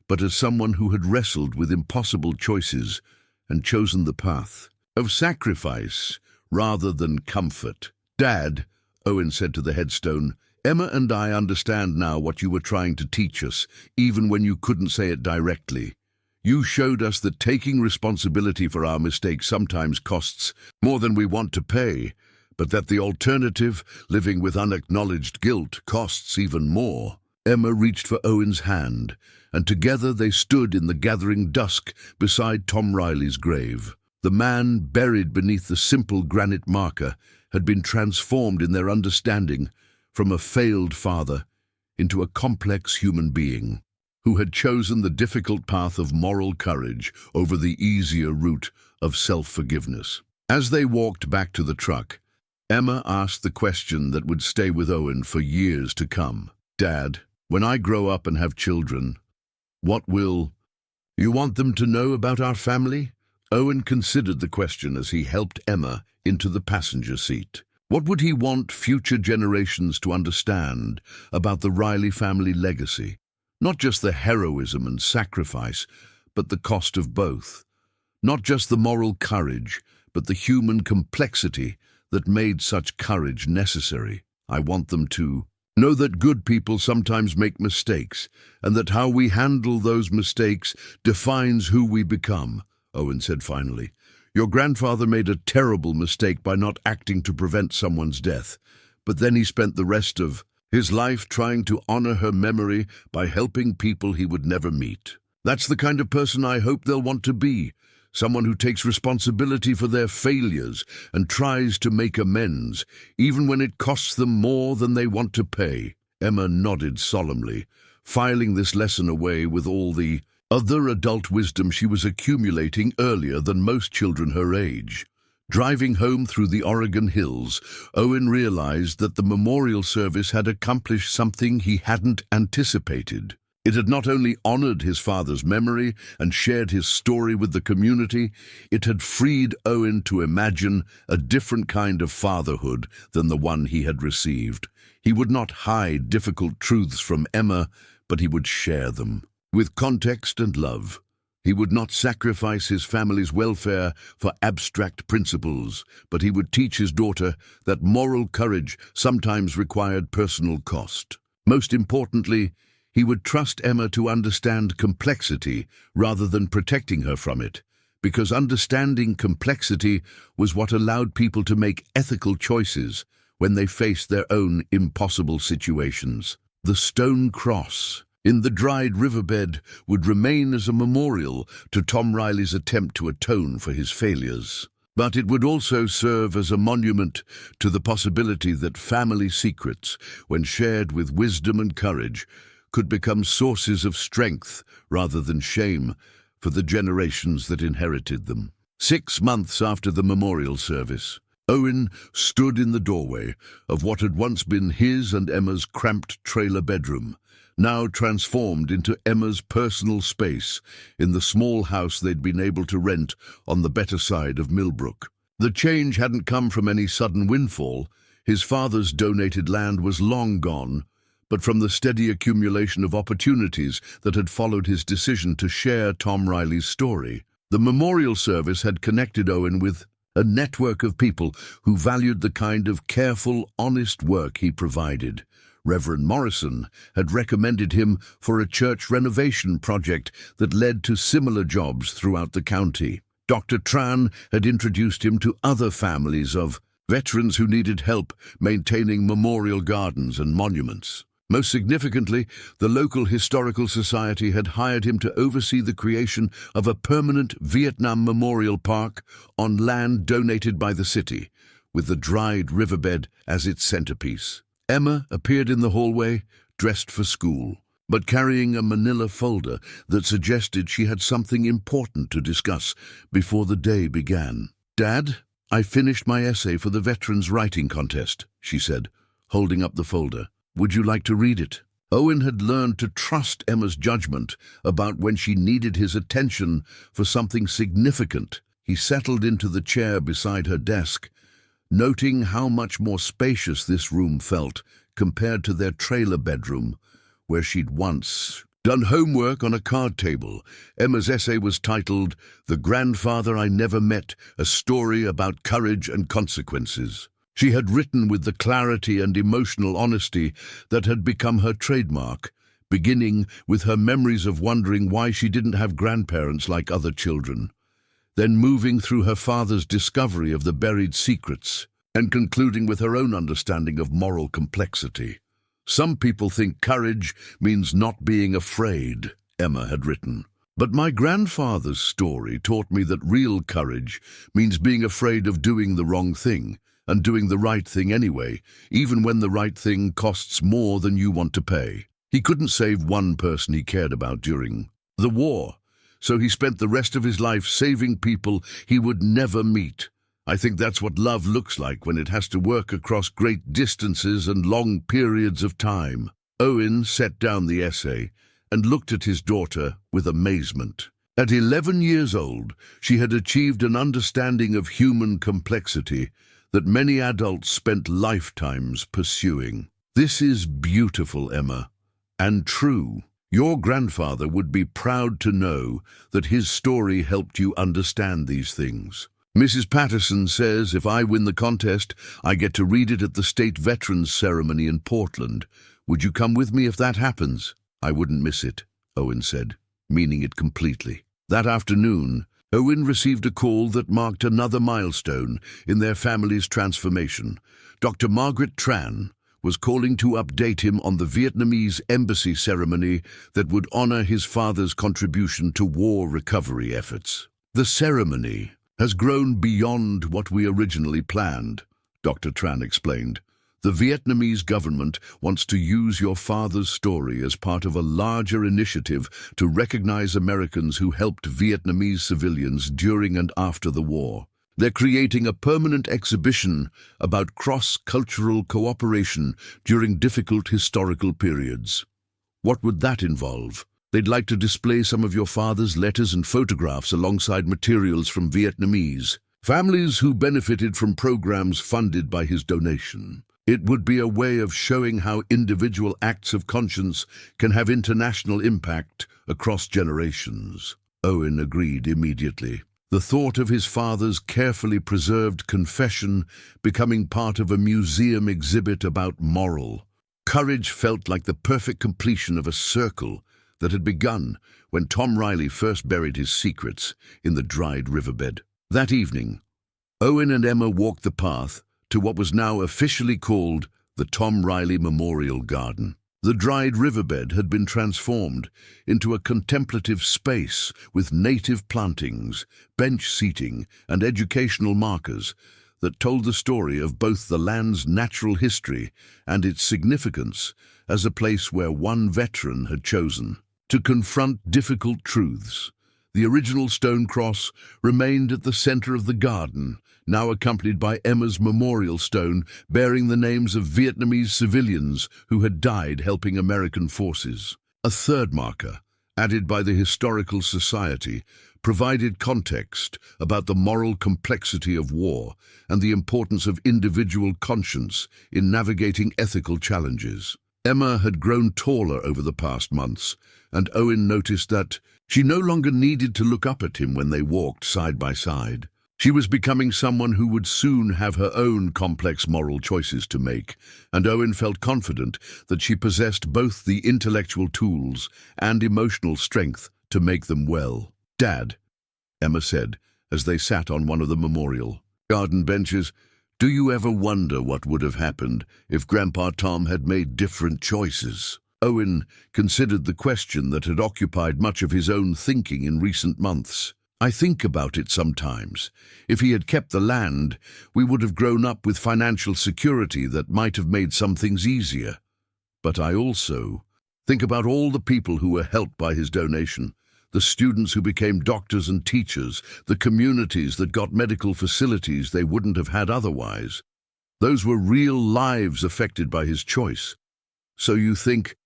but as someone who had wrestled with impossible choices and chosen the path of sacrifice rather than comfort. "Dad," Owen said to the headstone, "Emma and I understand now what you were trying to teach us, even when you couldn't say it directly. You showed us that taking responsibility for our mistakes sometimes costs more than we want to pay, but that the alternative, living with unacknowledged guilt, costs even more." Emma reached for Owen's hand, and together they stood in the gathering dusk beside Tom Riley's grave. The man buried beneath the simple granite marker had been transformed in their understanding from a failed father into a complex human being who had chosen the difficult path of moral courage over the easier route of self-forgiveness. As they walked back to the truck, Emma asked the question that would stay with Owen for years to come. "Dad, when I grow up and have children, what will you want them to know about our family?" Owen considered the question as he helped Emma into the passenger seat. What would he want future generations to understand about the Riley family legacy? Not just the heroism and sacrifice, but the cost of both. Not just the moral courage, but the human complexity that made such courage necessary. "I want them to know that good people sometimes make mistakes, and that how we handle those mistakes defines who we become," Owen said finally. "Your grandfather made a terrible mistake by not acting to prevent someone's death, but then he spent the rest of his life trying to honor her memory by helping people he would never meet. That's the kind of person I hope they'll want to be, someone who takes responsibility for their failures and tries to make amends, even when it costs them more than they want to pay." Emma nodded solemnly, filing this lesson away with all the other adult wisdom she was accumulating earlier than most children her age. Driving home through the Oregon hills, Owen realized that the memorial service had accomplished something he hadn't anticipated. It had not only honored his father's memory and shared his story with the community, it had freed Owen to imagine a different kind of fatherhood than the one he had received. He would not hide difficult truths from Emma, but he would share them with context and love. He would not sacrifice his family's welfare for abstract principles, but he would teach his daughter that moral courage sometimes required personal cost. Most importantly, he would trust Emma to understand complexity rather than protecting her from it, because understanding complexity was what allowed people to make ethical choices when they faced their own impossible situations. The stone cross in the dried riverbed would remain as a memorial to Tom Riley's attempt to atone for his failures. But it would also serve as a monument to the possibility that family secrets, when shared with wisdom and courage, could become sources of strength rather than shame for the generations that inherited them. 6 months after the memorial service, Owen stood in the doorway of what had once been his and Emma's cramped trailer bedroom, now transformed into Emma's personal space in the small house they'd been able to rent on the better side of Millbrook. The change hadn't come from any sudden windfall. His father's donated land was long gone, but from the steady accumulation of opportunities that had followed his decision to share Tom Riley's story. The memorial service had connected Owen with a network of people who valued the kind of careful, honest work he provided. Reverend Morrison had recommended him for a church renovation project that led to similar jobs throughout the county. Dr. Tran had introduced him to other families of veterans who needed help maintaining memorial gardens and monuments. Most significantly, the local historical society had hired him to oversee the creation of a permanent Vietnam Memorial Park on land donated by the city, with the dried riverbed as its centerpiece. Emma appeared in the hallway, dressed for school, but carrying a manila folder that suggested she had something important to discuss before the day began. "Dad, I finished my essay for the Veterans Writing Contest," she said, holding up the folder. "Would you like to read it?" Owen had learned to trust Emma's judgment about when she needed his attention for something significant. He settled into the chair beside her desk, noting how much more spacious this room felt compared to their trailer bedroom, where she'd once done homework on a card table. Emma's essay was titled, "The Grandfather I Never Met, a Story About Courage and Consequences." She had written with the clarity and emotional honesty that had become her trademark, beginning with her memories of wondering why she didn't have grandparents like other children, then moving through her father's discovery of the buried secrets, and concluding with her own understanding of moral complexity. "Some people think courage means not being afraid," Emma had written. "But my grandfather's story taught me that real courage means being afraid of doing the wrong thing, and doing the right thing anyway, even when the right thing costs more than you want to pay." He couldn't save one person he cared about during the war, so he spent the rest of his life saving people he would never meet. I think that's what love looks like when it has to work across great distances and long periods of time. Owen set down the essay and looked at his daughter with amazement. At 11 years old, she had achieved an understanding of human complexity that many adults spent lifetimes pursuing. "This is beautiful, Emma, and true. Your grandfather would be proud to know that his story helped you understand these things. Mrs. Patterson says if I win the contest, I get to read it at the State Veterans Ceremony in Portland. Would you come with me if that happens?" "I wouldn't miss it," Owen said, meaning it completely. That afternoon, Owen received a call that marked another milestone in their family's transformation. Dr. Margaret Tran was calling to update him on the Vietnamese embassy ceremony that would honor his father's contribution to war recovery efforts. "The ceremony has grown beyond what we originally planned," Dr. Tran explained. "The Vietnamese government wants to use your father's story as part of a larger initiative to recognize Americans who helped Vietnamese civilians during and after the war. They're creating a permanent exhibition about cross-cultural cooperation during difficult historical periods." "What would that involve?" "They'd like to display some of your father's letters and photographs alongside materials from Vietnamese families who benefited from programs funded by his donation. It would be a way of showing how individual acts of conscience can have international impact across generations." Owen agreed immediately. The thought of his father's carefully preserved confession becoming part of a museum exhibit about moral courage felt like the perfect completion of a circle that had begun when Tom Riley first buried his secrets in the dried riverbed. That evening, Owen and Emma walked the path to what was now officially called the Tom Riley Memorial Garden. The dried riverbed had been transformed into a contemplative space with native plantings, bench seating, and educational markers that told the story of both the land's natural history and its significance as a place where one veteran had chosen to confront difficult truths. The original stone cross remained at the center of the garden, now accompanied by Emma's memorial stone bearing the names of Vietnamese civilians who had died helping American forces. A third marker, added by the Historical Society, provided context about the moral complexity of war and the importance of individual conscience in navigating ethical challenges. Emma had grown taller over the past months, and Owen noticed that she no longer needed to look up at him when they walked side by side. She was becoming someone who would soon have her own complex moral choices to make, and Owen felt confident that she possessed both the intellectual tools and emotional strength to make them well. "Dad," Emma said, as they sat on one of the memorial garden benches, "do you ever wonder what would have happened if Grandpa Tom had made different choices?" Owen considered the question that had occupied much of his own thinking in recent months. "I think about it sometimes. If he had kept the land, we would have grown up with financial security that might have made some things easier. But I also think about all the people who were helped by his donation, the students who became doctors and teachers, the communities that got medical facilities they wouldn't have had otherwise. Those were real lives affected by his choice. So you think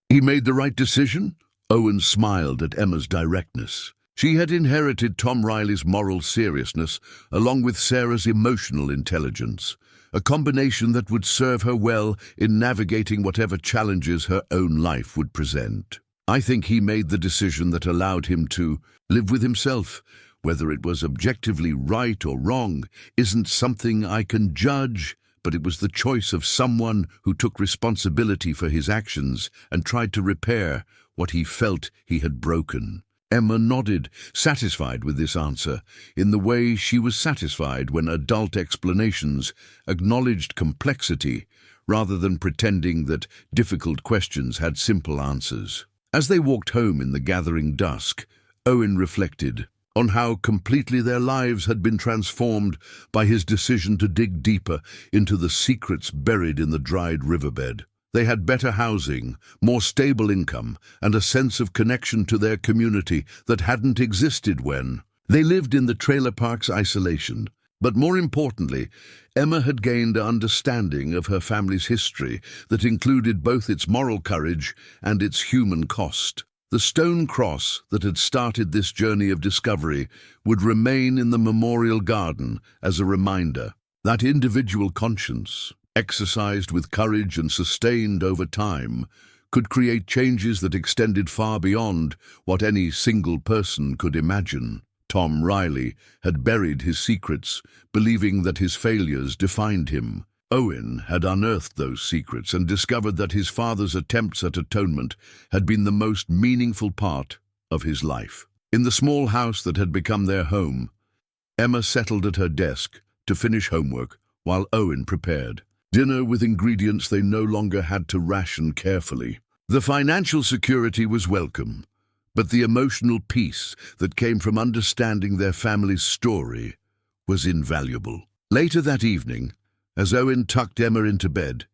he made the right decision?" Owen smiled at Emma's directness. She had inherited Tom Riley's moral seriousness along with Sarah's emotional intelligence, a combination that would serve her well in navigating whatever challenges her own life would present. I think he made the decision that allowed him to live with himself. Whether it was objectively right or wrong isn't something I can judge, but it was the choice of someone who took responsibility for his actions and tried to repair what he felt he had broken. Emma nodded, satisfied with this answer, in the way she was satisfied when adult explanations acknowledged complexity rather than pretending that difficult questions had simple answers. As they walked home in the gathering dusk, Owen reflected on how completely their lives had been transformed by his decision to dig deeper into the secrets buried in the dried riverbed. They had better housing, more stable income, and a sense of connection to their community that hadn't existed when they lived in the trailer park's isolation. But more importantly, Emma had gained an understanding of her family's history that included both its moral courage and its human cost. The stone cross that had started this journey of discovery would remain in the memorial garden as a reminder that individual conscience, exercised with courage and sustained over time, could create changes that extended far beyond what any single person could imagine. Tom Riley had buried his secrets, believing that his failures defined him. Owen had unearthed those secrets and discovered that his father's attempts at atonement had been the most meaningful part of his life. In the small house that had become their home, Emma settled at her desk to finish homework while Owen prepared dinner with ingredients they no longer had to ration carefully. The financial security was welcome, but the emotional peace that came from understanding their family's story was invaluable. Later that evening, as Owen tucked Emma into bed,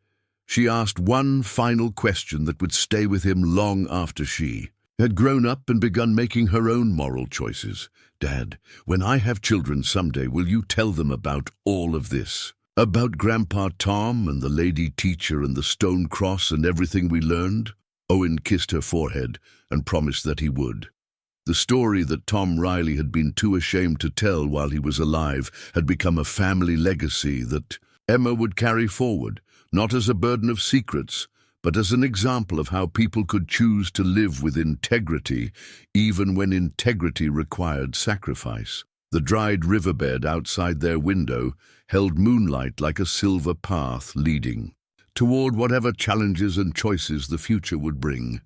she asked one final question that would stay with him long after she had grown up and begun making her own moral choices. "Dad, when I have children someday, will you tell them about all of this? About Grandpa Tom and the lady teacher and the stone cross and everything we learned?" Owen kissed her forehead and promised that he would. The story that Tom Riley had been too ashamed to tell while he was alive had become a family legacy that Emma would carry forward, not as a burden of secrets, but as an example of how people could choose to live with integrity, even when integrity required sacrifice. The dried riverbed outside their window held moonlight like a silver path leading toward whatever challenges and choices the future would bring.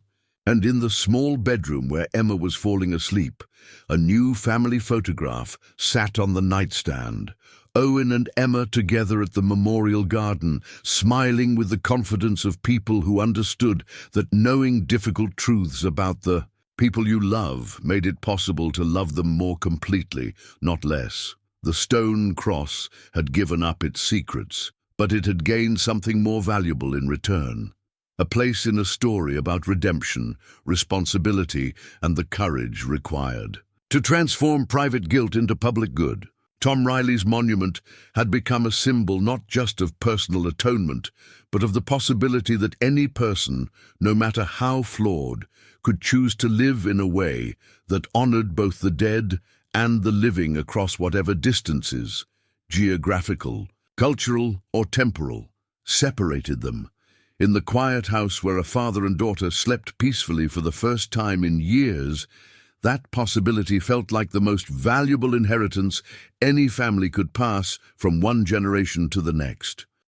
And in the small bedroom where Emma was falling asleep, a new family photograph sat on the nightstand. Owen and Emma together at the memorial garden, smiling with the confidence of people who understood that knowing difficult truths about the people you love made it possible to love them more completely, not less. The stone cross had given up its secrets, but it had gained something more valuable in return. A place in a story about redemption, responsibility, and the courage required to transform private guilt into public good. Tom Riley's monument had become a symbol not just of personal atonement, but of the possibility that any person, no matter how flawed, could choose to live in a way that honored both the dead and the living across whatever distances, geographical, cultural, or temporal, separated them. In the quiet house where a father and daughter slept peacefully for the first time in years, that possibility felt like the most valuable inheritance any family could pass from one generation to the next.